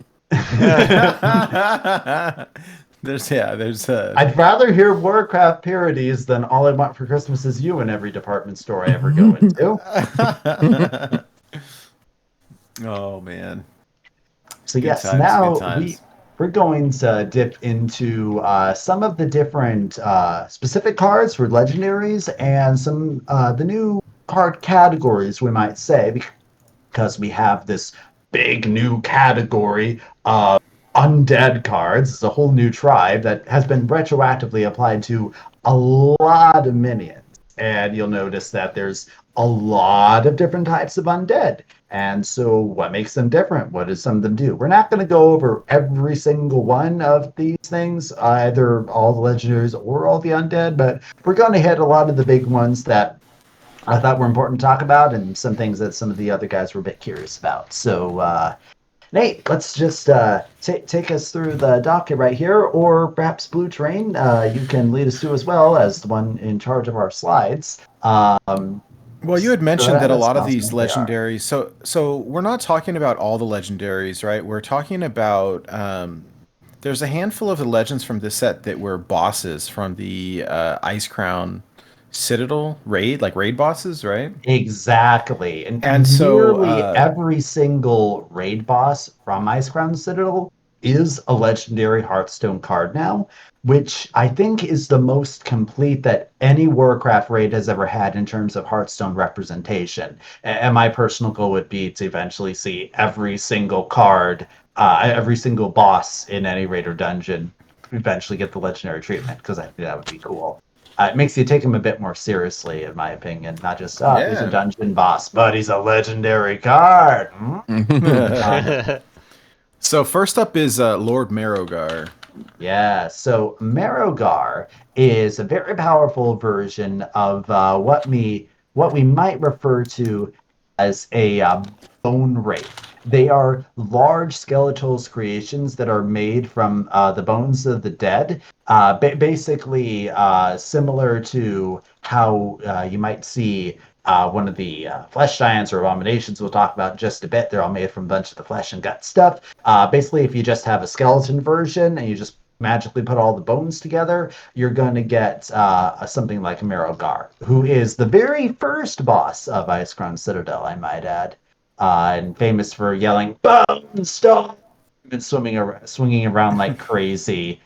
there's I'd rather hear Warcraft parodies than All I Want for Christmas Is You in every department store I ever go into. Oh man. So Good yes, times, now good times. we're going to dip into some of the different specific cards for legendaries and some the new card categories, we might say, because we have this big new category of undead cards. It's a whole new tribe that has been retroactively applied to a lot of minions. And you'll notice that there's a lot of different types of undead. And so what makes them different? What does some of them do? We're not going to go over every single one of these things, either all the legendaries or all the undead, but we're going to hit a lot of the big ones that I thought were important to talk about and some things that some of the other guys were a bit curious about. So, Nate, let's just take us through the docket right here, or perhaps Blue Train, you can lead us through as well as the one in charge of our slides. Well, you had mentioned that a that's lot of awesome. these They are. legendaries. So we're not talking about all the legendaries, right? We're talking about there's a handful of the legends from this set that were bosses from the Icecrown Citadel raid, like raid bosses, right? Exactly. And so, nearly every single raid boss from Icecrown Citadel is a legendary Hearthstone card now, which I think is the most complete that any Warcraft raid has ever had in terms of Hearthstone representation. And my personal goal would be to eventually see every single card, every single boss in any raid or dungeon eventually get the legendary treatment, because I think that would be cool. It makes you take him a bit more seriously, in my opinion. Not just, he's Yeah. a dungeon boss, but he's a legendary card. So first up is Lord Marrowgar. Yeah, so Marrowgar is a very powerful version of what we might refer to as a bone wraith. They are large skeletal creations that are made from the bones of the dead, basically similar to how you might see one of the flesh giants or abominations we'll talk about in just a bit. They're all made from a bunch of the flesh and gut stuff. Basically, if you just have a skeleton version and you just magically put all the bones together, you're going to get something like Marrowgar, who is the very first boss of Icecrown Citadel, I might add. And famous for yelling "Bone Stop" and swinging around like crazy,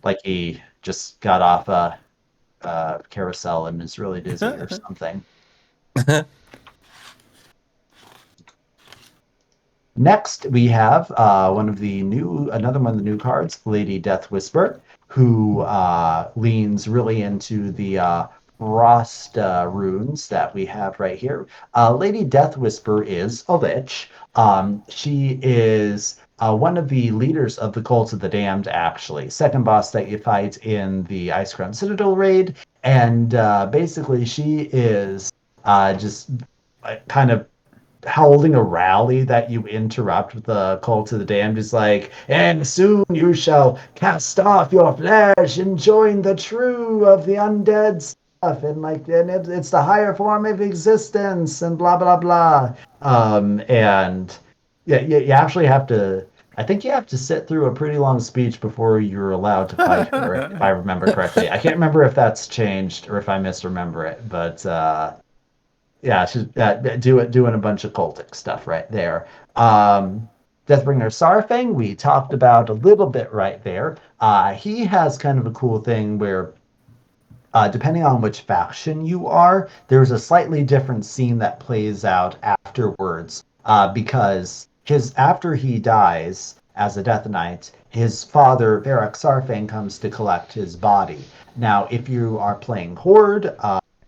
like he just got off a carousel and is really dizzy or something. Next, we have another one of the new cards, Lady Death Whisper, who leans really into the frost runes that we have right here. Lady Death Whisper is a lich. She is one of the leaders of the Cult of the Damned, actually. Second boss that you fight in the Icecrown Citadel raid. And basically, she is just kind of holding a rally that you interrupt with the Cult of the Damned. Is like, and soon you shall cast off your flesh and join the true of the undead stuff, and it's the higher form of existence, and blah blah blah. And yeah, you actually have to. I think you have to sit through a pretty long speech before you're allowed to fight her, if I remember correctly. I can't remember if that's changed or if I misremember it, but yeah, she's doing a bunch of cultic stuff right there. Deathbringer Sarfang, we talked about a little bit right there. He has kind of a cool thing where, depending on which faction you are, there's a slightly different scene that plays out afterwards. Because after he dies as a Death Knight, his father, Varrock Sarfang, comes to collect his body. Now, if you are playing Horde,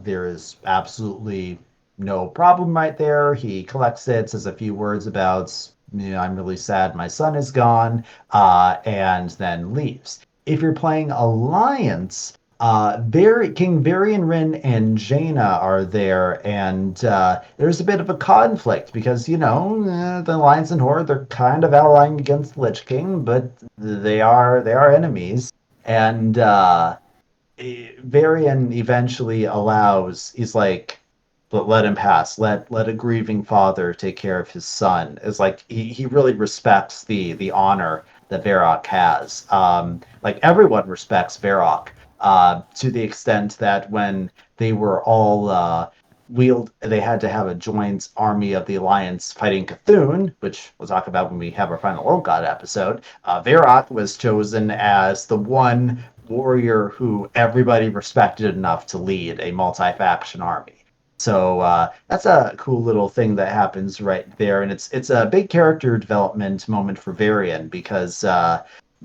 there is absolutely no problem right there. He collects it, says a few words about, I'm really sad my son is gone, and then leaves. If you're playing Alliance, King Varian Rin and Jaina are there, and there's a bit of a conflict because, the Alliance and Horde, they're kind of allying against the Lich King, but they are enemies. And Varian eventually he's like, let him pass. Let a grieving father take care of his son. It's like he really respects the honor that Varrock has. Like everyone respects Varrock, to the extent that when they were all they had to have a joint army of the Alliance fighting Cthulhu, which we'll talk about when we have our final Old God episode. Varrock was chosen as the one warrior who everybody respected enough to lead a multi-faction army. So that's a cool little thing that happens right there, and it's a big character development moment for Varian because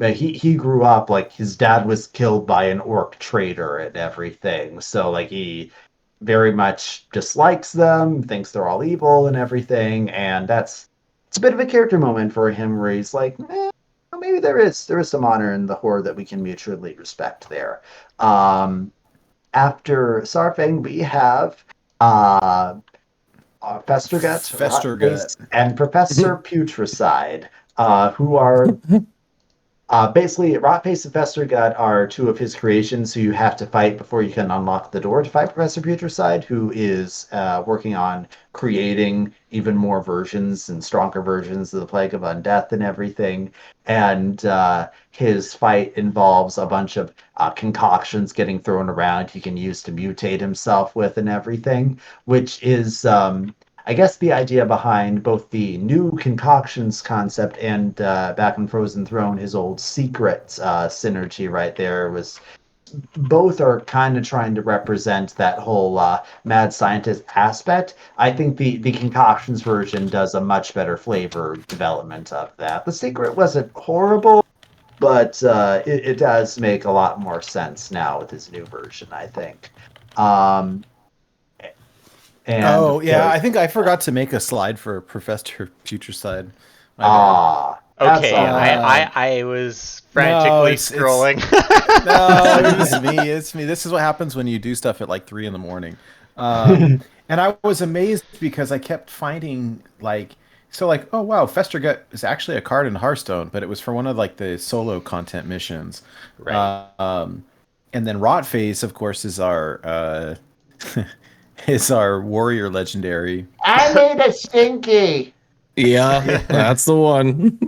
he grew up like his dad was killed by an orc trader and everything, so like he very much dislikes them, thinks they're all evil and everything, and it's a bit of a character moment for him where he's like, maybe there is some honor in the Horde that we can mutually respect there. After Sarfang, we have Festergut and Professor Putricide, who are basically Rotface and Festergut are two of his creations who you have to fight before you can unlock the door to fight Professor Putricide, who is working on creating even more versions and stronger versions of the Plague of Undeath and everything. And his fight involves a bunch of concoctions getting thrown around he can use to mutate himself with and everything, which is, I guess, the idea behind both the new concoctions concept and back in Frozen Throne, his old secret synergy right there was both are kind of trying to represent that whole mad scientist aspect. I think the concoctions version does a much better flavor development of that. The secret wasn't horrible, but it does make a lot more sense now with his new version, I think. I think I forgot to make a slide for Professor Putricide. Okay, I was frantically scrolling. No, it's me. This is what happens when you do stuff at like 3 a.m. And And I was amazed because I kept finding oh wow, Festergut is actually a card in Hearthstone, but it was for one of like the solo content missions. Right. And then Rotface, of course, is our is our warrior legendary. I need a stinky. Yeah, that's the one.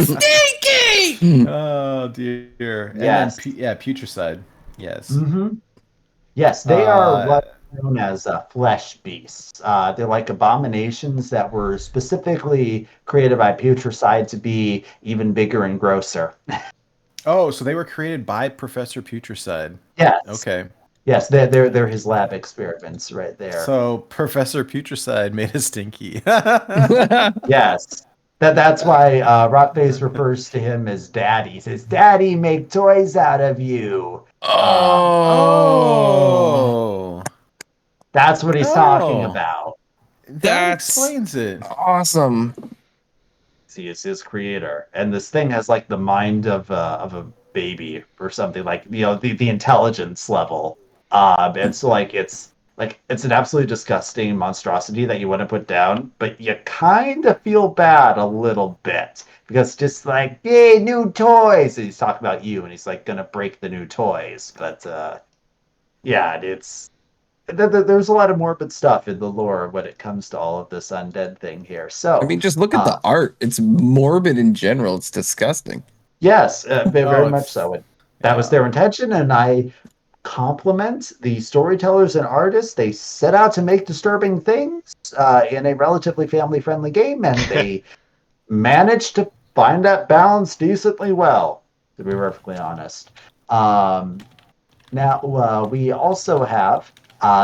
Stinky! Oh dear. And Yes. then Putricide. Yes. Mm-hmm. Yes, they are what known as flesh beasts. They're like abominations that were specifically created by Putricide to be even bigger and grosser. Oh, so they were created by Professor Putricide. Yes. Okay. Yes, they're his lab experiments right there. So Professor Putricide made a stinky. Yes. That's why Rotface refers to him as Daddy. He says, Daddy, make toys out of you. Oh. That's what he's talking about. That explains it. Awesome. He is his creator. And this thing has like the mind of a baby or something, like, you know, the intelligence level. And so it's an absolutely disgusting monstrosity that you want to put down, but you kind of feel bad a little bit because just like, yay, new toys. And he's talking about you, and he's like gonna break the new toys. But yeah, there's a lot of morbid stuff in the lore when it comes to all of this undead thing here. So I mean, just look at the art. It's morbid in general. It's disgusting. yes, very much so. And that was their intention, and I compliment the storytellers and artists. They set out to make disturbing things in a relatively family-friendly game, and they managed to find that balance decently well, to be perfectly honest. Now, we also have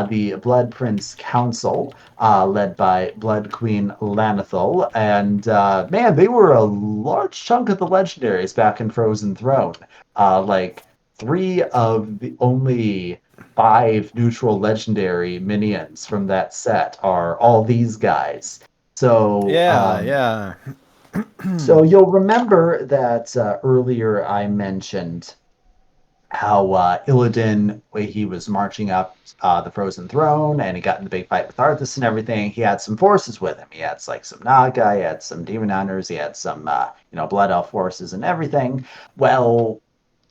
the Blood Prince Council, led by Blood Queen Lana'thel, and man, they were a large chunk of the legendaries back in Frozen Throne. Like 3 of the only 5 neutral legendary minions from that set are all these guys. So Yeah. So you'll remember that earlier I mentioned how Illidan, when he was marching up the Frozen Throne and he got in the big fight with Arthas and everything, he had some forces with him. He had like some Naga, he had some Demon Hunters, he had some Blood Elf forces and everything. Well,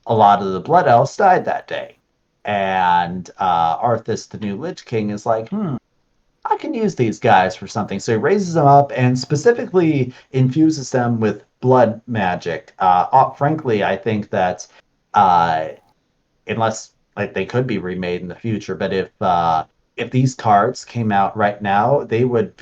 a lot of the Blood Elves died that day. And Arthas, the new Lich King, is like, I can use these guys for something. So he raises them up and specifically infuses them with blood magic. Frankly, I think that unless like they could be remade in the future, but if these cards came out right now, they would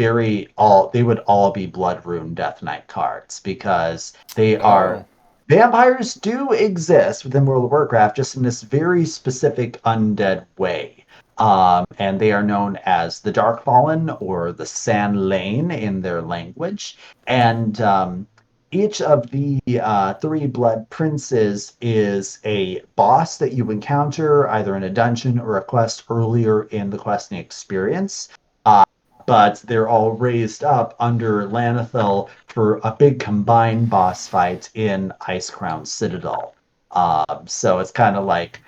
all be Blood Rune Death Knight cards because they are. Vampires do exist within World of Warcraft, just in this very specific undead way. And they are known as the Darkfallen or the Sand Lane in their language. And each of the 3 Blood Princes is a boss that you encounter either in a dungeon or a quest earlier in the questing experience. But they're all raised up under Lana'thel for a big combined boss fight in Icecrown Citadel. So it's kind of like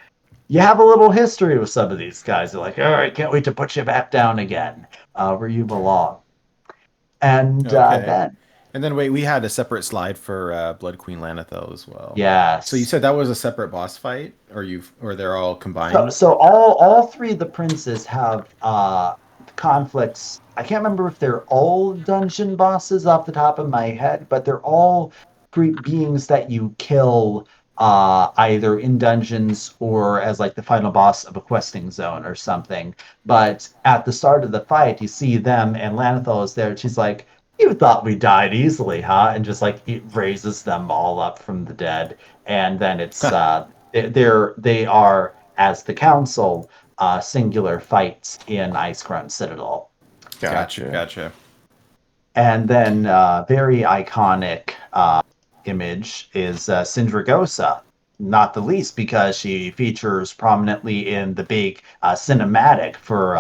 you have a little history with some of these guys. They're like, all right, can't wait to put you back down again where you belong. And then wait, we had a separate slide for Blood Queen Lana'thel as well. Yeah. So you said that was a separate boss fight, or they're all combined? So all 3 of the princes have conflicts. I can't remember if they're all dungeon bosses off the top of my head, but they're all beings that you kill either in dungeons or as like the final boss of a questing zone or something. But at the start of the fight, you see them and Lana'thel is there. And she's like, "You thought we died easily, huh?" And just like it raises them all up from the dead. And then it's they are, as the council, singular fights in Icecrown Citadel. Gotcha. And then very iconic image is Sindragosa, not the least because she features prominently in the big cinematic for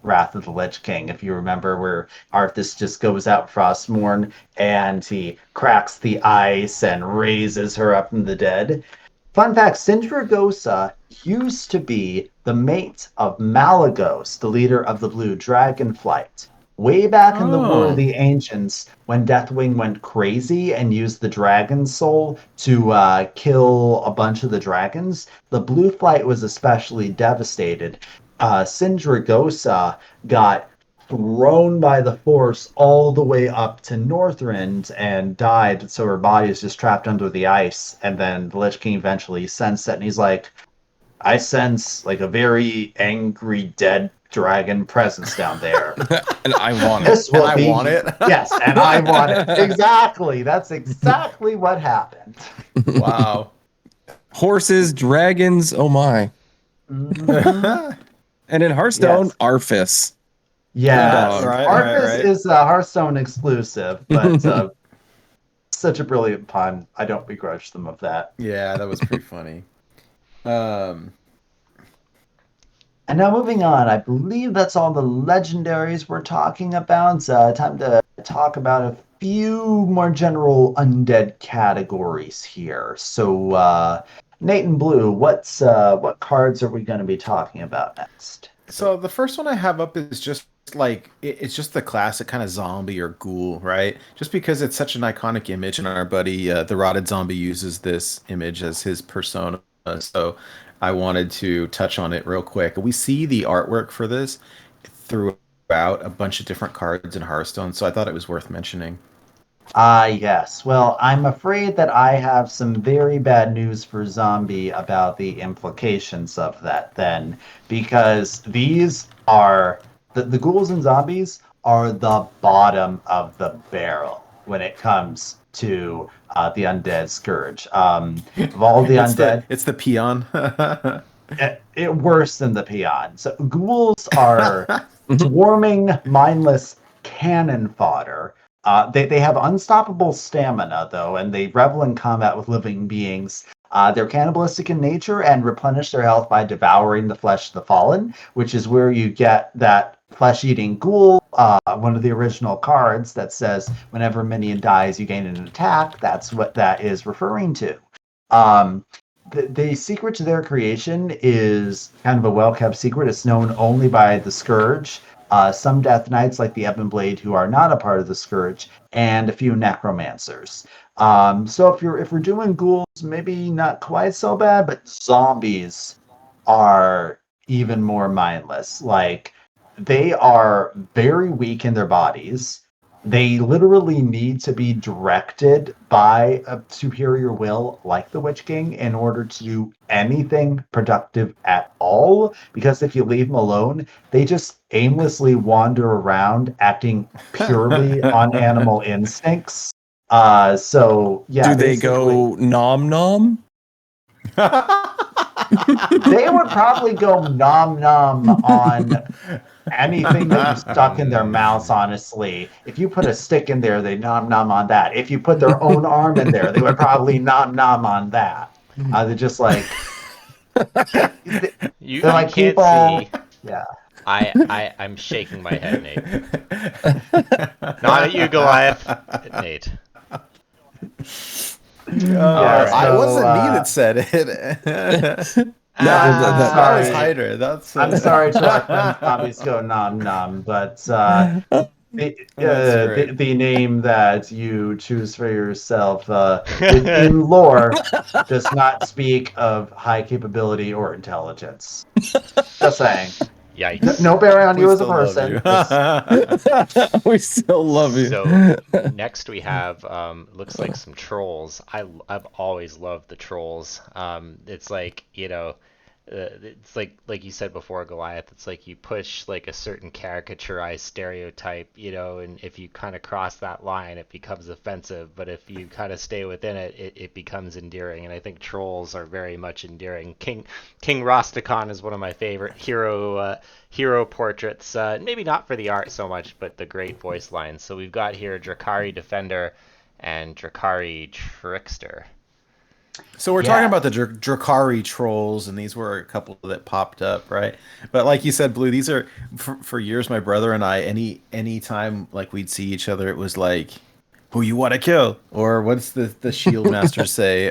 Wrath of the Lich King. If you remember, where Arthas just goes out Frostmourne and he cracks the ice and raises her up from the dead. Fun fact, Sindragosa used to be the mate of Malagos, the leader of the Blue Dragonflight. Way back in the War of the Ancients, when Deathwing went crazy and used the dragon soul to kill a bunch of the dragons, the Blue Flight was especially devastated. Sindragosa got thrown by the force all the way up to Northrend and died, so her body is just trapped under the ice. And then the Lich King eventually sensed it, and he's like, I sense like a very angry dead dragon presence down there. And I want This it. will I be... want it. Yes, and I want it. Exactly. That's exactly what happened. Wow. Horses, dragons, oh my. Mhm. And in Hearthstone, Yes. Arthas. Yes, Right, Arthas right. is a Hearthstone exclusive, but such a brilliant pun. I don't begrudge them of that. Yeah, that was pretty funny. And now moving on, I believe that's all the legendaries we're talking about. Time to talk about a few more general undead categories here. So, Nate and Blue, what cards are we going to be talking about next? So the first one I have up is just like it's just the classic kind of zombie or ghoul, right? Just because it's such an iconic image, and our buddy the Rotted Zombie uses this image as his persona. So I wanted to touch on it real quick. We see the artwork for this throughout a bunch of different cards in Hearthstone, so I thought it was worth mentioning. Yes. Well, I'm afraid that I have some very bad news for Zombie about the implications of that then, because these are the ghouls and zombies are the bottom of the barrel when it comes to the undead scourge. Of all the undead, It's the peon. worse than the peon. So ghouls are swarming, mindless cannon fodder. They have unstoppable stamina, though, and they revel in combat with living beings. They're cannibalistic in nature and replenish their health by devouring the flesh of the fallen, which is where you get that flesh-eating ghoul, one of the original cards that says whenever a minion dies, you gain an attack. That's what that is referring to. The secret to their creation is kind of a well-kept secret. It's known only by the Scourge, some Death Knights like the Ebon Blade who are not a part of the Scourge, and a few Necromancers. So if we're doing ghouls, maybe not quite so bad, but zombies are even more mindless. Like, they are very weak in their bodies. They literally need to be directed by a superior will, like the Witch King, in order to do anything productive at all. Because if you leave them alone, they just aimlessly wander around, acting purely on animal instincts. So yeah, Do they go nom nom? They would probably go nom nom on anything that you stuck in their mouths, honestly. If you put a stick in there, they nom nom on that. If you put their own arm in there, they would probably nom nom on that. They're just like... You they're like can't people... see. Yeah. I'm shaking my head, Nate. Not at you, Goliath. At Nate. I wasn't me that said it. That was Hyder. I'm sorry to let zombies go nom nom, but the name that you choose for yourself in lore does not speak of high capability or intelligence. Just saying. Yikes. No bearing on We you as a still love person. you. We still love you. So next we have looks like some trolls. I've always loved the trolls. It's like, it's like you said before, Goliath. It's like you push like a certain caricaturized stereotype, and if you kind of cross that line, it becomes offensive. But if you kind of stay within it, it becomes endearing. And I think trolls are very much endearing. King Rastakhan is one of my favorite hero portraits. Maybe not for the art so much, but the great voice lines. So we've got here Drakari Defender and Drakari Trickster. So we're talking about the Drakari trolls, and these were a couple that popped up, right? But like you said, Blue, these are for years. My brother and I, any time like we'd see each other, it was like, "Who you want to kill?" or "What's the shield master say?"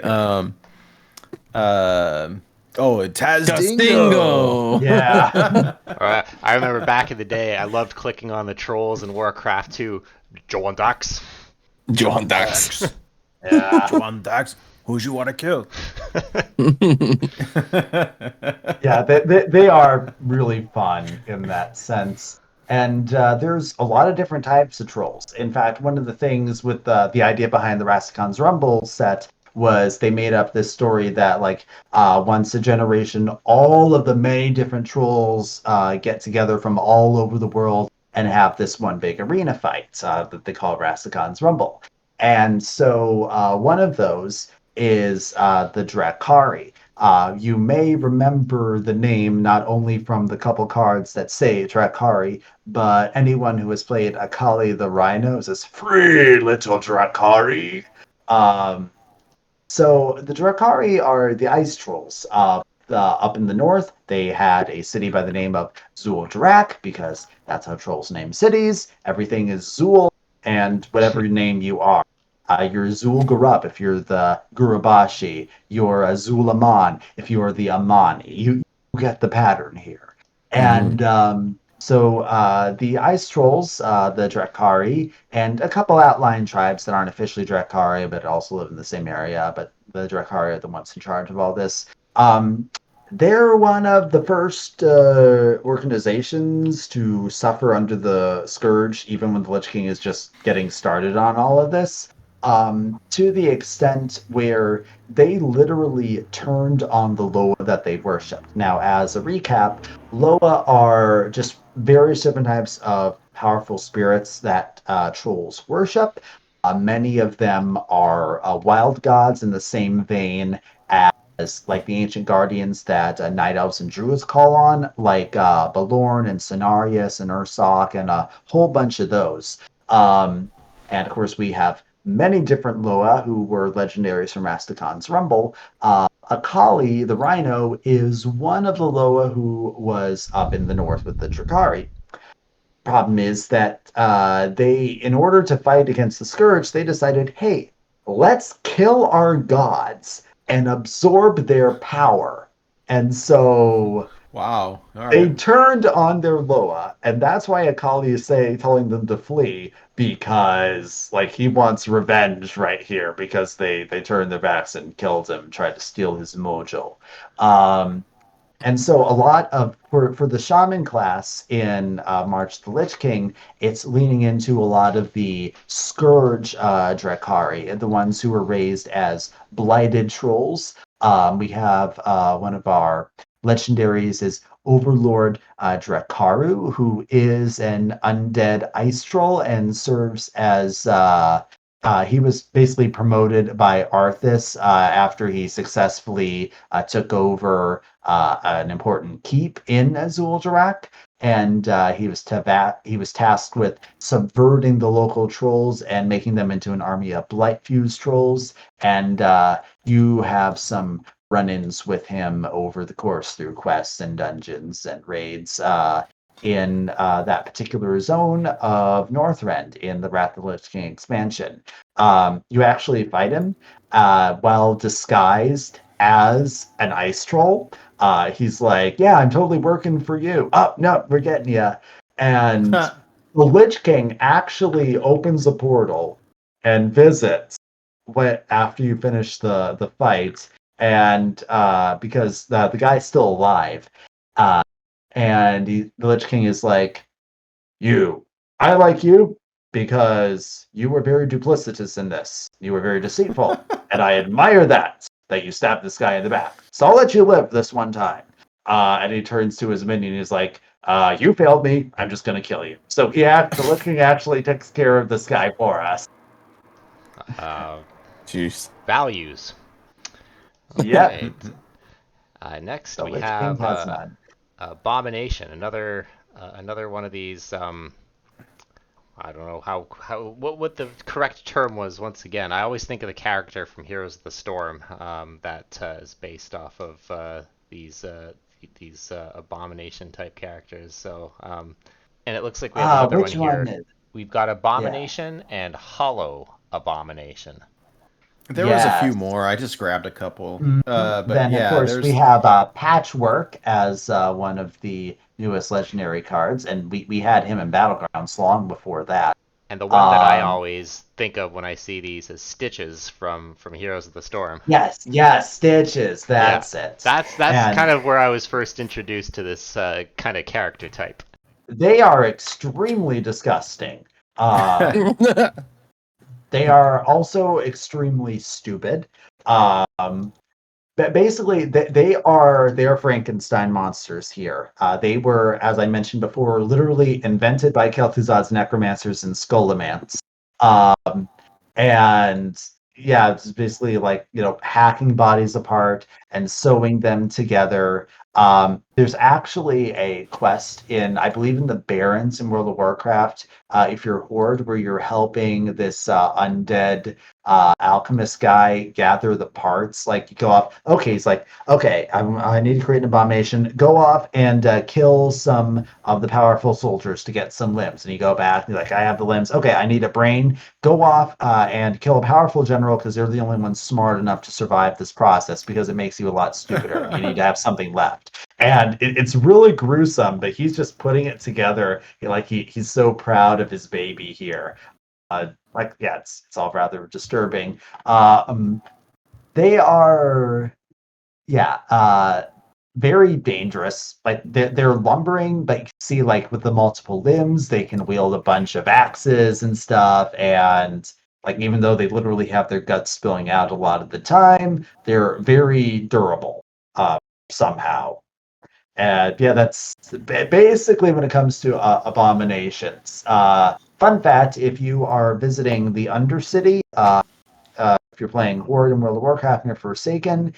Tazdingo. Yeah. I remember back in the day, I loved clicking on the trolls in Warcraft 2. Joan Dax. John Dax. Yeah. Juan Dax, who you want to kill? Yeah, they are really fun in that sense. And there's a lot of different types of trolls. In fact, one of the things with the idea behind the Rastikan's Rumble set was they made up this story that, like, once a generation, all of the many different trolls get together from all over the world and have this one big arena fight that they call Rastikan's Rumble. And so one of those is the Drakari. You may remember the name not only from the couple cards that say Drakari, but anyone who has played Akali the Rhino says, "Free little Drakari." Um, so the Drakari are the ice trolls. Up in the north, they had a city by the name of Zul'Drak, because that's how trolls name cities. Everything is Zul, and whatever name you are. You're Zul'Garup if you're the Gurabashi. You're a Zulaman if you're the Amani. You get the pattern here. And the Ice Trolls, the Drakari, and a couple outlying tribes that aren't officially Drakari but also live in the same area, but the Drakari are the ones in charge of all this. Um, they're one of the first organizations to suffer under the Scourge, even when the Lich King is just getting started on all of this, to the extent where they literally turned on the Loa that they worshipped. Now, as a recap, Loa are just various different types of powerful spirits that trolls worship. Many of them are wild gods in the same vein as like the ancient guardians that night elves and druids call on, like Balorn and Cenarius and Ursoc and a whole bunch of those. And of course, we have many different Loa who were legendaries from Rastikan's Rumble. Akali, the Rhino, is one of the Loa who was up in the north with the Drakari. Problem is that in order to fight against the Scourge, they decided, hey, let's kill our gods and absorb their power. And so Wow. All they right. turned on their Loa, and that's why Akali is telling them to flee, because like he wants revenge right here because they turned their backs and killed him, tried to steal his mojo. And so a lot of for the shaman class in March of the Lich King, it's leaning into a lot of the Scourge Drakari, the ones who were raised as blighted trolls. We have one of our legendaries is Overlord Drakaru, who is an undead ice troll and serves as he was basically promoted by Arthas after he successfully took over an important keep in Zul'Drak, and he was tasked with subverting the local trolls and making them into an army of blight-fused trolls. And you have some run-ins with him over the course through quests and dungeons and raids. In that particular zone of Northrend in the Wrath of the Lich King expansion. You actually fight him while disguised as an ice troll. He's like, yeah, I'm totally working for you. Oh, no, we're getting you. And the Lich King actually opens a portal and visits after you finish the fight. And because the guy's still alive. And the Lich King is like, I like you because you were very duplicitous in this. You were very deceitful. And I admire that you stabbed this guy in the back. So I'll let you live this one time. And he turns to his minion and he's like, you failed me. I'm just going to kill you. So the Lich King actually takes care of this guy for us. Jeez. Values. Yeah. Next The we Lich King have has none. Abomination, another one of these. I don't know what the correct term was. Once again, I always think of the character from Heroes of the Storm that is based off of these Abomination type characters. So, and it looks like we have another one which here. one? We've got Yeah. Abomination and Hollow Abomination. There was a few Yes. more. I just grabbed a couple. Mhm. But Then, of yeah, course, we there's have Patchwork as one of the newest legendary cards, and we had him in Battlegrounds long before that. And the one that I Um, always think of when I see these is Stitches from Heroes of the Storm. yes, Stitches, Yeah, that's it. that's kind And of where I was first introduced to this kind of character type. they are extremely disgusting. Uh, they are also extremely stupid. But basically, they are Frankenstein monsters here. They were, as I mentioned before, literally invented by Kel'Thuzad's necromancers and Skullomance. And yeah, it's basically like, hacking bodies apart and sewing them together. There's actually a quest I believe, in the Barrens in World of Warcraft, if you're a Horde, where you're helping this undead alchemist guy gather the parts. Like, you go off, okay, he's like, okay, I need to create an abomination. Go off and kill some of the powerful soldiers to get some limbs. And you go back, and you're like, I have the limbs. Okay, I need a brain. Go off and kill a powerful general, because they're the only ones smart enough to survive this process, because it makes you a lot stupider. You need to have something left. And it's really gruesome, but he's just putting it together. Like, he's so proud of his baby here. Yeah, it's all rather disturbing. They are, yeah, very dangerous. Like, they're lumbering, but you can see, like, with the multiple limbs, they can wield a bunch of axes and stuff. And like, even though they literally have their guts spilling out a lot of the time, they're very durable somehow. And yeah, that's basically when it comes to abominations. Fun fact: if you are visiting the Undercity, if you're playing Horde in World of Warcraft and you're Forsaken,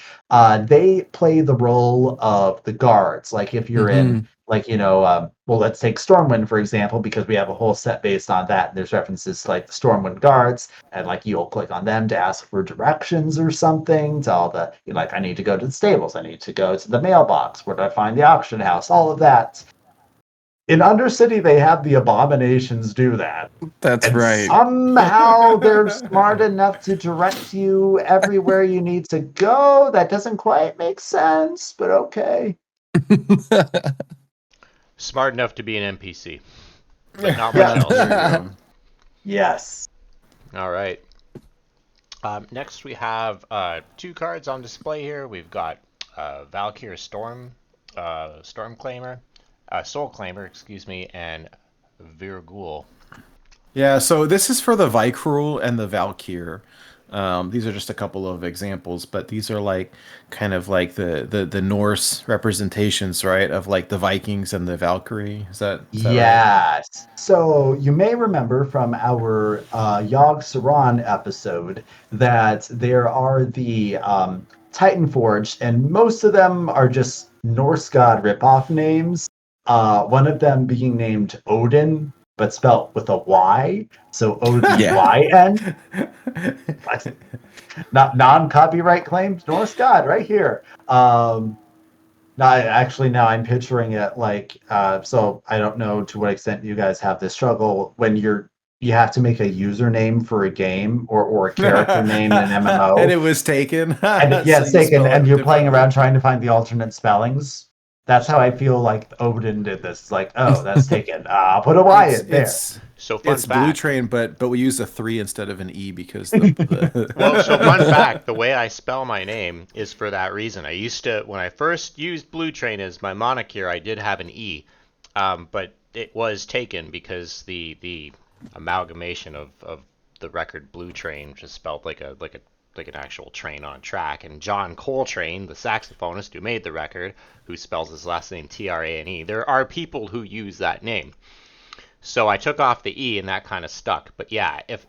they play the role of the guards. Like, if you're in, like, well, let's take Stormwind, for example, because we have a whole set based on that. And there's references to, like, the Stormwind guards, and like, you'll click on them to ask for directions or something. To all the, like, I need to go to the stables, I need to go to the mailbox, where do I find the auction house, all of that. In Undercity, they have the abominations do that. That's And right. somehow they're smart enough to direct you everywhere you need to go. That doesn't quite make sense, but okay. Smart enough to be an NPC, but not Yeah. much else. Yes. All right. Next, we have two cards on display here. We've got Valkyr Storm Claimer, Soul Claimer, excuse me, and Virgul. Yeah, so this is for the Vykrul and the Valkyr. These are just a couple of examples, but these are like kind of like the Norse representations, right, of like the Vikings and the Valkyrie. Is that right? Yes. So you may remember from our Yogg Saron episode that there are the Titan Forged, and most of them are just Norse god ripoff names. One of them being named Odin, but spelt with a Y, so Odyn. Not non-copyright claims, Norse god right here. Now I'm picturing it like, so I don't know to what extent you guys have this struggle when you have to make a username for a game or a character name in an MMO. And it was taken. And yeah, So it's taken, spell it and you're playing differently. around trying to find the alternate spellings. That's how I feel like Odin did this. It's like, oh, that's taken. I'll put a Y in there. So fun It's Blue fact. Train, but we use a 3 instead of an E because the Well, so fun fact, the way I spell my name is for that reason. I used to, when I first used Blue Train as my moniker, I did have an E, but it was taken because the amalgamation of the record Blue Train just spelled like an actual train on track. And John Coltrane, the saxophonist who made the record, who spells his last name Trane, there are people who use that name. So I took off the E, and that kind of stuck. But yeah, if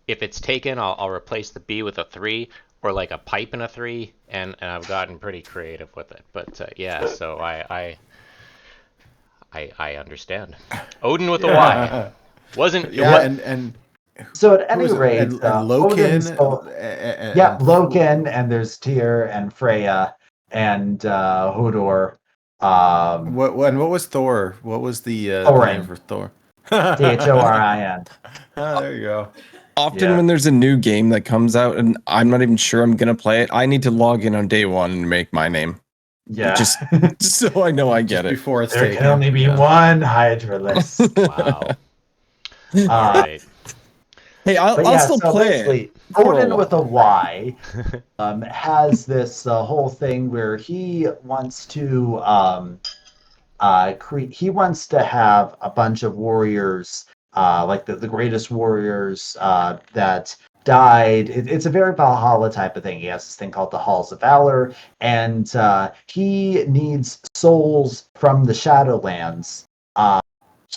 it's taken, I'll replace the B with a 3, or like a pipe and a 3, and I've gotten pretty creative with it. But yeah, so I understand. Odin with a Y. Wasn't yeah, it? and So at any who was it? rate, And Loken. Loken, and there's Tyr and Freya and Hodor. What was Thor? What was the Thorin. name for Thor? Thorin. There you go. Often when there's a new game that comes out and I'm not even sure I'm going to play it, I need to log in on day one and make my name. Yeah. Just so I know I get it. Before it's There taken. can only be one Hydralisk. Wow. All right. Hey, I'll still play it. Odin with a Y has this whole thing where he wants to he wants to have a bunch of warriors, like the greatest warriors that died. It's a very Valhalla type of thing. He has this thing called the Halls of Valor, and he needs souls from the Shadowlands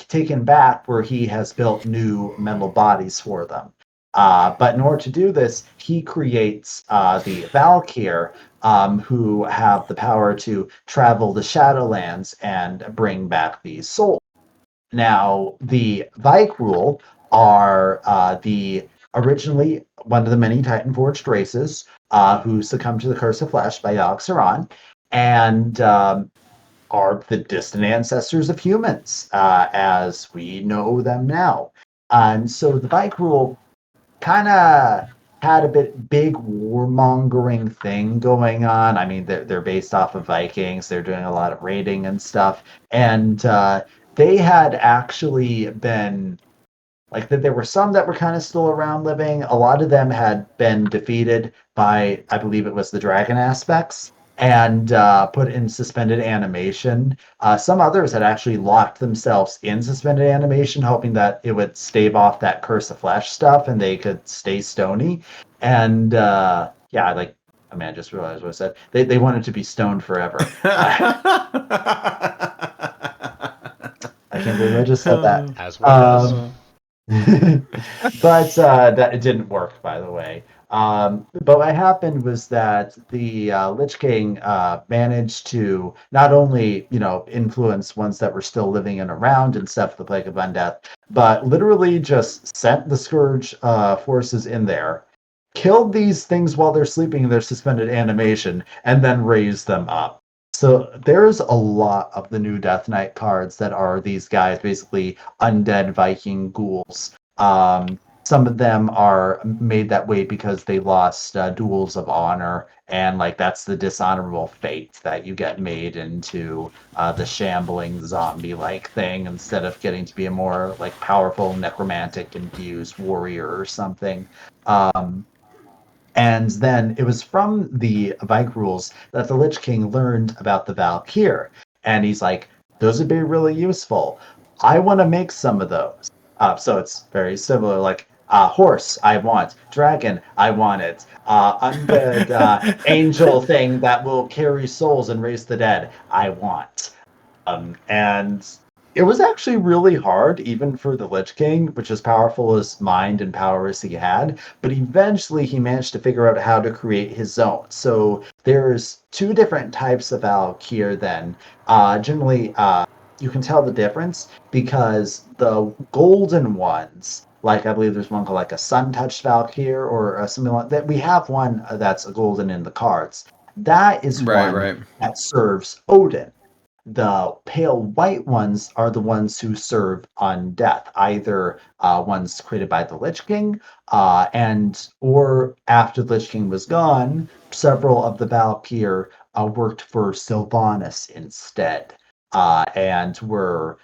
taken back where he has built new mental bodies for them. But in order to do this, he creates the Valkyr, who have the power to travel the Shadowlands and bring back these souls. Now, the Vykrul are the originally one of the many Titan-forged races who succumbed to the Curse of Flesh by Yogg-Saron, and are the distant ancestors of humans, as we know them now. And so the Vykrul kind of had a big warmongering thing going on. I mean, they're based off of Vikings. They're doing a lot of raiding and stuff. And they had actually been, like, there were some that were kind of still around living. A lot of them had been defeated by, I believe it was the dragon aspects, and put in suspended animation. Some others had actually locked themselves in suspended animation, hoping that it would stave off that Curse of Flesh stuff and they could stay stony. And I just realized what I said. They wanted to be stoned forever. I can't believe I just said that. As well But that it didn't work, by the way. But what happened was that the Lich King managed to not only, influence ones that were still living and around and stuff, the Plague of Undeath, but literally just sent the Scourge forces in there, killed these things while they're sleeping in their suspended animation, and then raised them up. So there's a lot of the new Death Knight cards that are these guys, basically undead Viking ghouls. Some of them are made that way because they lost duels of honor, and that's the dishonorable fate that you get made into the shambling zombie-like thing instead of getting to be a more powerful necromantic infused warrior or something. And then it was from the Vikruls that the Lich King learned about the Valkyr, and he's like, "Those would be really useful. I want to make some of those." So it's very similar, horse, I want. Dragon, I want it. Undead angel thing that will carry souls and raise the dead, I want. And it was actually really hard, even for the Lich King, which as powerful as mind and power as he had, but eventually he managed to figure out how to create his own. So there's two different types of Valkyr then. Generally, you can tell the difference because the golden ones, I believe there's one called a Sun-Touched Valkyr or something like that. We have one that's a golden in the cards. That is one that serves Odin. The pale white ones are the ones who serve Undeath, either ones created by the Lich King, or after the Lich King was gone, several of the Valkyr worked for Sylvanas instead, and were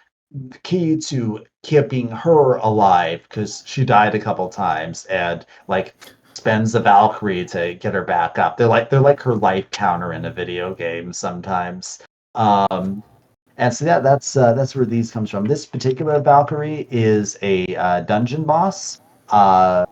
key to keeping her alive because she died a couple times, and spends the Valkyrie to get her back up. They're like her life counter in a video game sometimes. And so that's where these comes from. This particular Valkyrie is a dungeon boss. The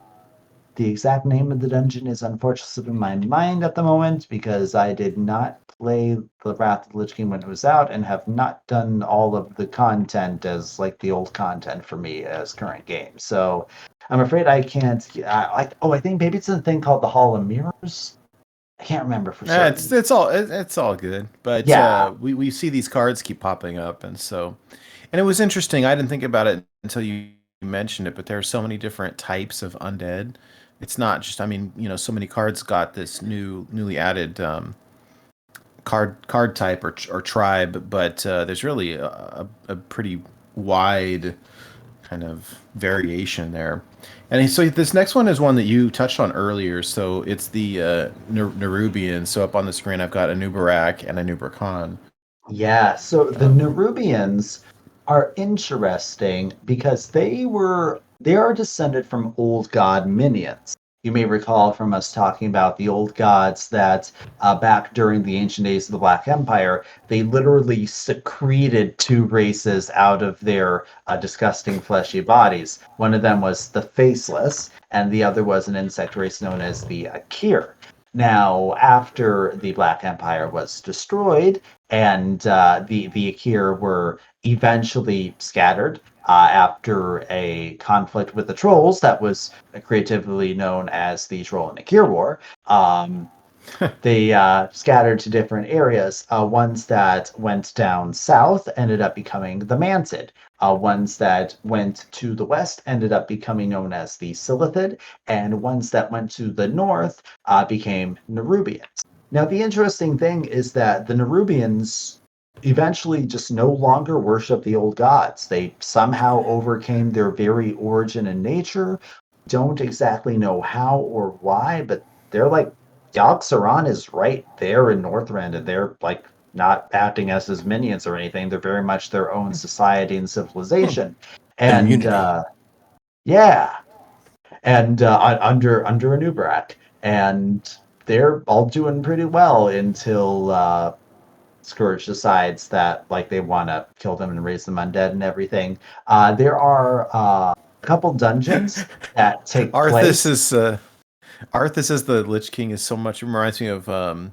exact name of the dungeon is unfortunately slipping my mind at the moment because I did not play the Wrath of the Lich King when it was out and have not done all of the content as the old content for me as current game. So I'm afraid I can't. I think maybe it's a thing called the Hall of Mirrors. I can't remember for sure. It's all good, but yeah, we see these cards keep popping up, and it was interesting. I didn't think about it until you mentioned it, but there are so many different types of undead. It's not just, so many cards got this newly added card type or tribe, but there's really a pretty wide kind kind of variation there. And so this next one is one that you touched on earlier. So it's the Nerubians. So up on the screen, I've got Anub'arak and Anub'rekhan. Yeah, so the Nerubians are interesting because they are descended from old god minions. You may recall from us talking about the old gods that back during the ancient days of the Black Empire, they literally secreted two races out of their disgusting fleshy bodies. One of them was the Faceless, and the other was an insect race known as the Akir. Now, after the Black Empire was destroyed, and the Akir were eventually scattered after a conflict with the trolls that was creatively known as the Troll and Akir War. They scattered to different areas. Ones that went down south ended up becoming the Mantid. Ones that went to the west ended up becoming known as the Silithid, and ones that went to the north became Nerubians. Now, the interesting thing is that the Nerubians eventually just no longer worship the old gods. They somehow overcame their very origin and nature. Don't exactly know how or why, but they're like, Yogg-Saron is right there in Northrend, and they're like not acting as his minions or anything. They're very much their own society and civilization. And yeah, and under Anub'arak, and they're all doing pretty well until Scourge decides that like they want to kill them and raise them undead and everything. There are a couple dungeons that take place. Arthas as the Lich King is so much reminds me of Archvillain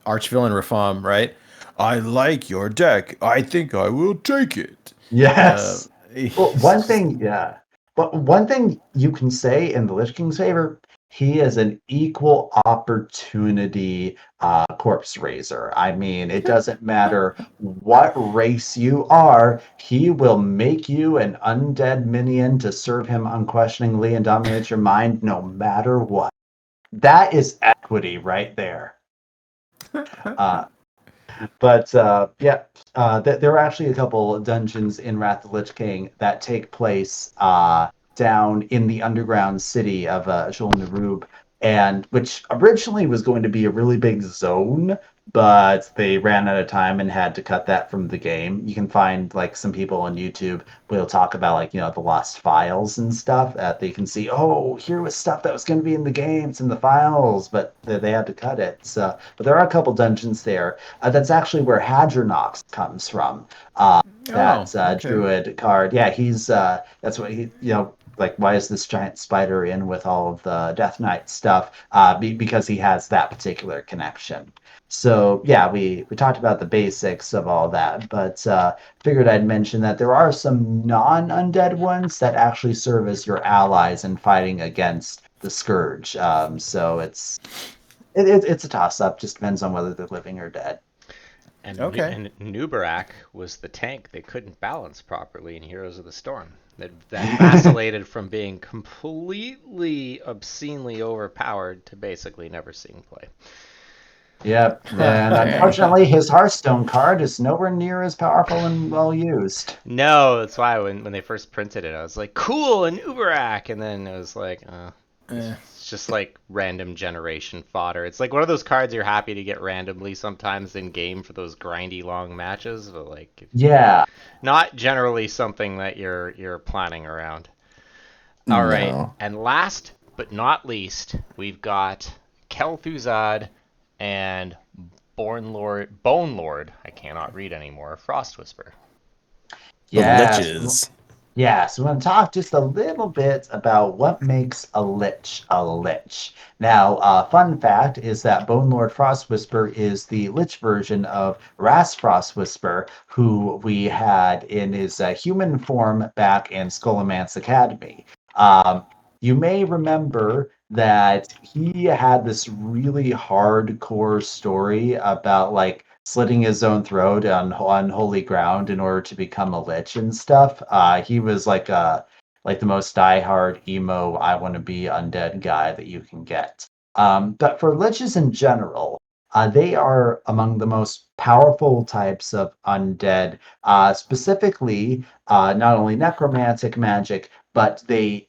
Rafam, right? I like your deck. I think I will take it. Yes. Well, one thing, yeah. But one thing you can say in the Lich King's favor, he is an equal opportunity corpse raiser. I mean, it doesn't matter what race you are, he will make you an undead minion to serve him unquestioningly and dominate your mind no matter what. That is equity right there. There are actually a couple dungeons in Wrath of the Lich King that take place down in the underground city of Jol-Nerub, and which originally was going to be a really big zone, but they ran out of time and had to cut that from the game. You can find like some people on YouTube will talk about like the lost files and stuff that they can see. Oh, here was stuff that was going to be in the games and the files, but they had to cut it. So, but there are a couple dungeons there. That's actually where Hadronox comes from. Druid card. Yeah, he's that's what he like, why is this giant spider in with all of the Death Knight stuff? Because he has that particular connection. So yeah, we talked about the basics of all that, but figured I'd mention that there are some non-undead ones that actually serve as your allies in fighting against the Scourge. So it's a toss-up. Just depends on whether they're living or dead. And Anub'arak was the tank they couldn't balance properly in Heroes of the Storm. That vacillated from being completely obscenely overpowered to basically never seeing play. Yep, and unfortunately his Hearthstone card is nowhere near as powerful and well used. No, that's why when they first printed it, I was like, cool, Anub'arak, and then it was like, it's just like random generation fodder. It's like one of those cards you're happy to get randomly sometimes in game for those grindy long matches, but like not generally something that you're planning around. All right, and last but not least, we've got Kel'Thuzad and Bone Lord. I cannot read anymore. Frost Whisper. Yeah. The liches. Yeah, so we're going to talk just a little bit about what makes a lich a lich. Now, fun fact is that Bone Lord Frost Whisper is the lich version of Ras Frost Whisper, who we had in his human form back in Scholomance Academy. You may remember that he had this really hardcore story about like slitting his own throat on holy ground in order to become a lich and stuff. He was like the most diehard emo I want to be undead guy that you can get. But for liches in general, They are among the most powerful types of undead, specifically not only necromantic magic, but they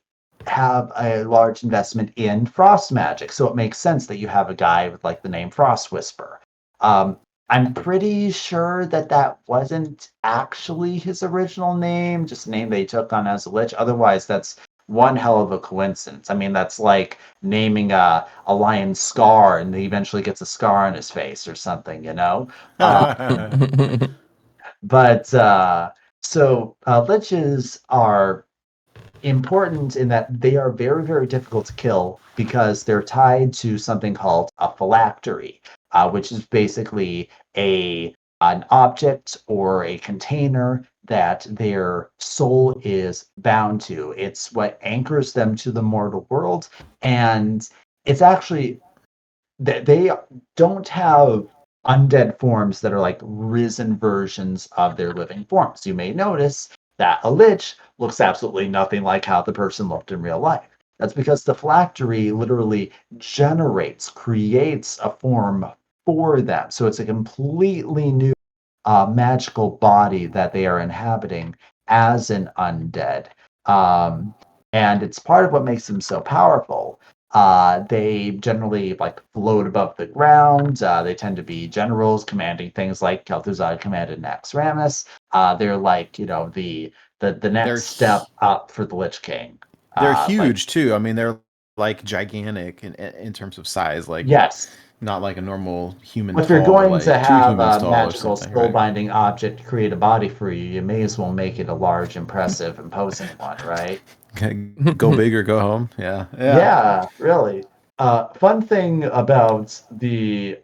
have a large investment in frost magic. So it makes sense that you have a guy with like the name Frost Whisper. Um, I'm pretty sure that that wasn't actually his original name, just a name they took on as a lich. Otherwise, that's one hell of a coincidence. I mean, that's like naming a lion Scar and he eventually gets a scar on his face or something, you know? But liches are important in that they are very, very difficult to kill because they're tied to something called a phylactery, which is basically an object or a container that their soul is bound to. It's what anchors them to the mortal world, and it's actually they don't have undead forms that are like risen versions of their living forms. You may notice that a lich looks absolutely nothing like how the person looked in real life. That's because the phylactery literally creates a form for them. So it's a completely new magical body that they are inhabiting as an undead. Um, and it's part of what makes them so powerful. They generally like float above the ground. They tend to be generals commanding things like Kel'Thuzad commanded Naxxramas. They're like, the next step up for the Lich King. They're huge too. I mean, they're like gigantic in terms of size. Like yes, not like a normal human. if you're going like to have a tall magical right? spellbinding object create a body for you, you may as well make it a large, impressive, imposing one, right? Go big or go home. Yeah. Yeah, really. Fun thing about the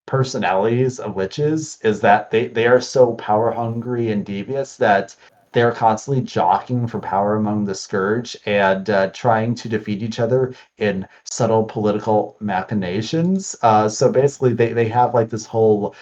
personalities of liches is that they are so power hungry and devious that they're constantly jockeying for power among the Scourge and trying to defeat each other in subtle political machinations. So basically, they have like this whole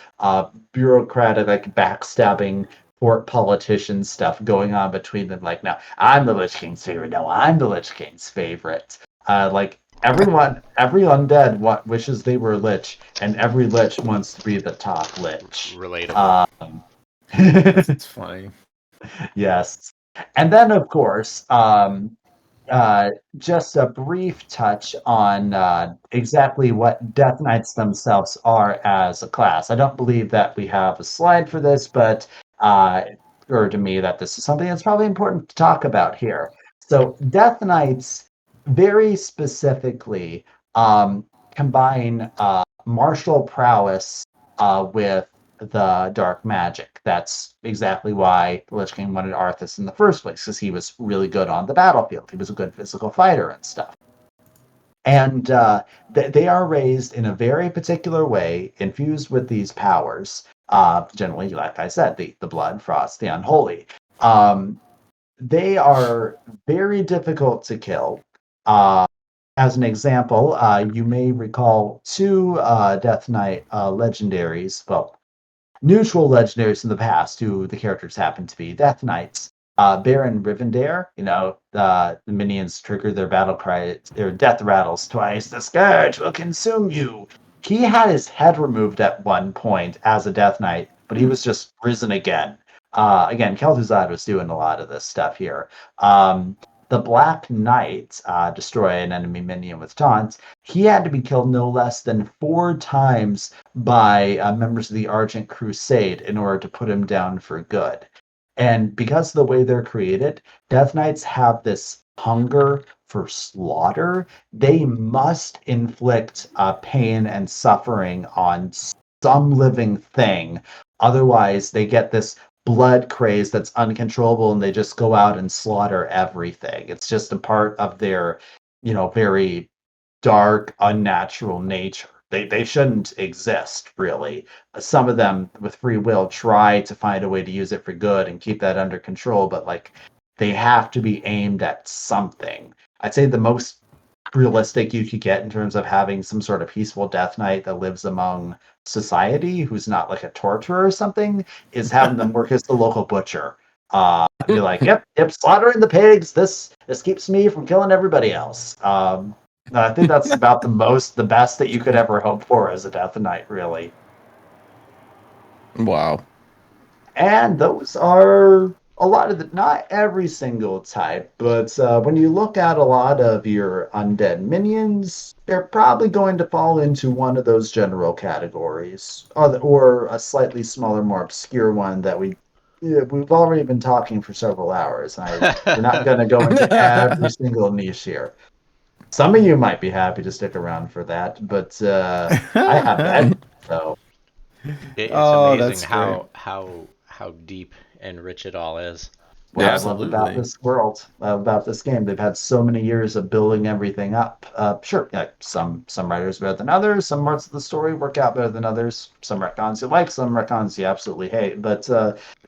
bureaucratic, like backstabbing court politician stuff going on between them. Like, now I'm the Lich King's favorite. No, I'm the Lich King's favorite. Like every undead wishes they were lich, and every lich wants to be the top lich. Relatable. That's funny. Yes. And then, of course, just a brief touch on exactly what Death Knights themselves are as a class. I don't believe that we have a slide for this, but it occurred to me that this is something that's probably important to talk about here. So, Death Knights very specifically combine martial prowess with the dark magic. That's exactly why the Lich King wanted Arthas in the first place, because he was really good on the battlefield. He was a good physical fighter and stuff. And they are raised in a very particular way, infused with these powers. Generally, like I said, the blood, frost, the unholy. They are very difficult to kill. As an example, you may recall two Death Knight legendaries, well, neutral legendaries in the past, who the characters happen to be Death Knights. Baron Rivendare, the minions trigger their battle cry, their death rattles twice. The Scourge will consume you. He had his head removed at one point as a Death Knight, but he was just risen again. Again, Kel'Thuzad was doing a lot of this stuff here. The Black Knight, destroy an enemy minion with taunts, he had to be killed no less than 4 times by members of the Argent Crusade in order to put him down for good. And because of the way they're created, Death Knights have this hunger for slaughter. They must inflict pain and suffering on some living thing. Otherwise, they get this blood craze that's uncontrollable and they just go out and slaughter everything. It's just a part of their, very dark, unnatural nature. They shouldn't exist, really. Some of them, with free will, try to find a way to use it for good and keep that under control, but they have to be aimed at something. I'd say the most realistic you could get in terms of having some sort of peaceful Death Knight that lives among society, who's not like a torturer or something, is having them work as the local butcher. Be like, yep, slaughtering the pigs. This keeps me from killing everybody else. I think that's about the best that you could ever hope for as a Death Knight, really. Wow. And those are a lot of not every single type, but when you look at a lot of your undead minions, they're probably going to fall into one of those general categories, or a slightly smaller, more obscure one that we've already been talking for several hours. We're not going to go into every single niche here. Some of you might be happy to stick around for that, but I haven't. So It's Oh, amazing that's great. how deep and rich it all is. what I Yeah. love about Absolutely. this world, about this game. They've had so many years of building everything up. Sure, yeah, some writers better than others. Some parts of the story work out better than others. Some retcons you like, some retcons you absolutely hate. But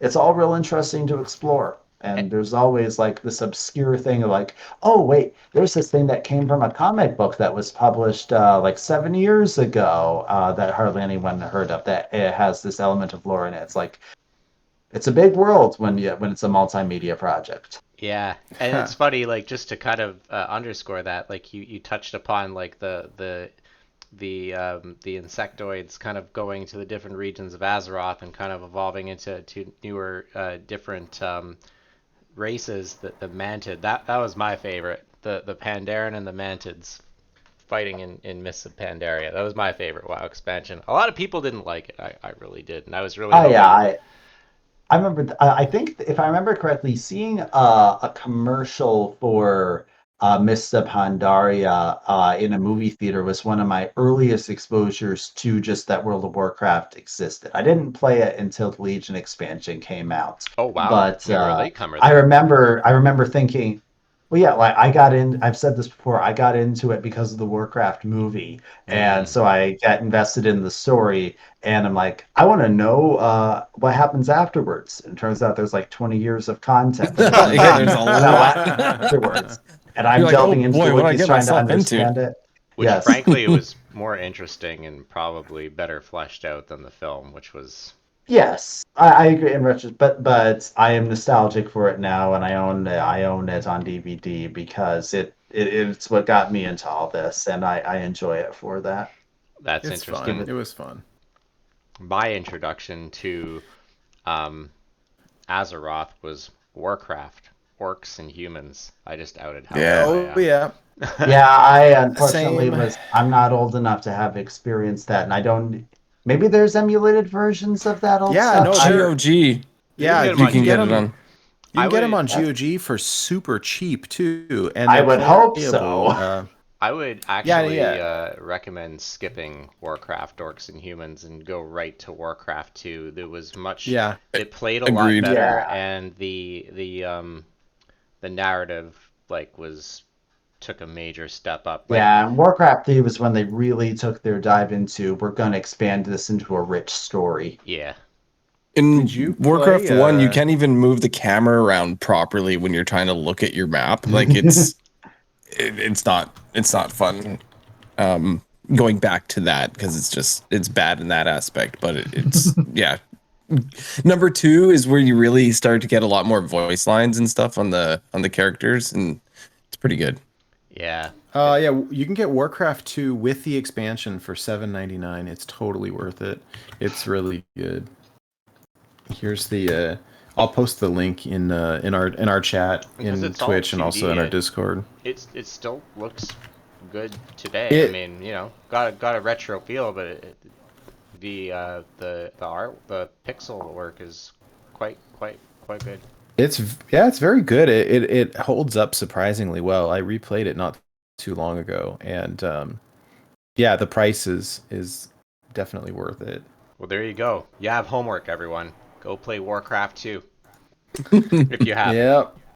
it's all real interesting to explore. Eh, And there's always like this obscure thing of like, oh wait, there's this thing that came from a comic book that was published like 7 years ago that hardly anyone heard of. That it has this element of lore in it. It's like it's a big world when it's a multimedia project. Yeah, and it's funny, like just to kind of underscore that, like you touched upon like the insectoids kind of going to the different regions of Azeroth and kind of evolving into newer different races. The Mantid, that was my favorite. The Pandaren and the Mantids fighting in Mists of Pandaria. That was my favorite WoW expansion. A lot of people didn't like it. I really did, and I was really Oh yeah, hoping. I remember. I think if I remember correctly, seeing a commercial for Mista Pandaria in a movie theater was one of my earliest exposures to just that World of Warcraft existed. I didn't play it until the Legion expansion came out, Oh wow, but you were a latecomer I then. remember. I remember thinking, well, yeah, like I got in. I've said this before. I got into it because of the Warcraft movie, and Mm. so I got invested in the story. And I'm like, I want to know what happens afterwards. And it turns out there's like 20 years of content that comes Yeah, there's in a lot. afterwards. And You're I'm like, oh delving into the boy, what did I wikis get trying to myself into? understand it. Which Yes. frankly was more interesting and probably better fleshed out than the film, which was Yes, I agree in retrospect, but I am nostalgic for it now, and I own it on DVD because it's what got me into all this, and I enjoy it for that. that's It's Give fun. interesting. it It was fun. My introduction to um, Azeroth was Warcraft, orcs and humans. I just outed how Yeah. old Oh I yeah. am. Yeah, I unfortunately Same. I'm not old enough to have experienced that, and I don't. Maybe there's emulated versions of that old Yeah, stuff. no, they're GOG. You can yeah, get them you You on can can get get it GOG. them. on. You I can get them would on That's, GOG for super cheap too, and I they're would hope playable. so. I would Yeah, actually yeah, recommend skipping Warcraft, Orcs and Humans and go right to Warcraft 2. There was much. yeah. It played a lot Agreed. better, Yeah, and the narrative like was took a major step up. Like yeah. And Warcraft 3 was when they really took their dive into we're going to expand this into a rich story. yeah, Did you In play? Warcraft 1, you can't even move the camera around properly when you're trying to look at your map. Like it's not fun. Going back to that because it's bad in that aspect, but it's yeah. Number 2 is where you really start to get a lot more voice lines and stuff on the characters, and it's pretty good. yeah. Yeah, you can get Warcraft 2 with the expansion for $7.99. It's totally worth it. It's really good. Here's the I'll post the link in our chat Because in it's all Twitch and also 2D. in our Discord. It still looks good today. I It mean, got a retro feel, but the art, the pixel work is quite good. it's very good. It holds up surprisingly well. I replayed it not too long ago, and yeah, the price is definitely worth it. Well, there you go. You have homework, everyone. Go play Warcraft 2 if you haven't. Yep.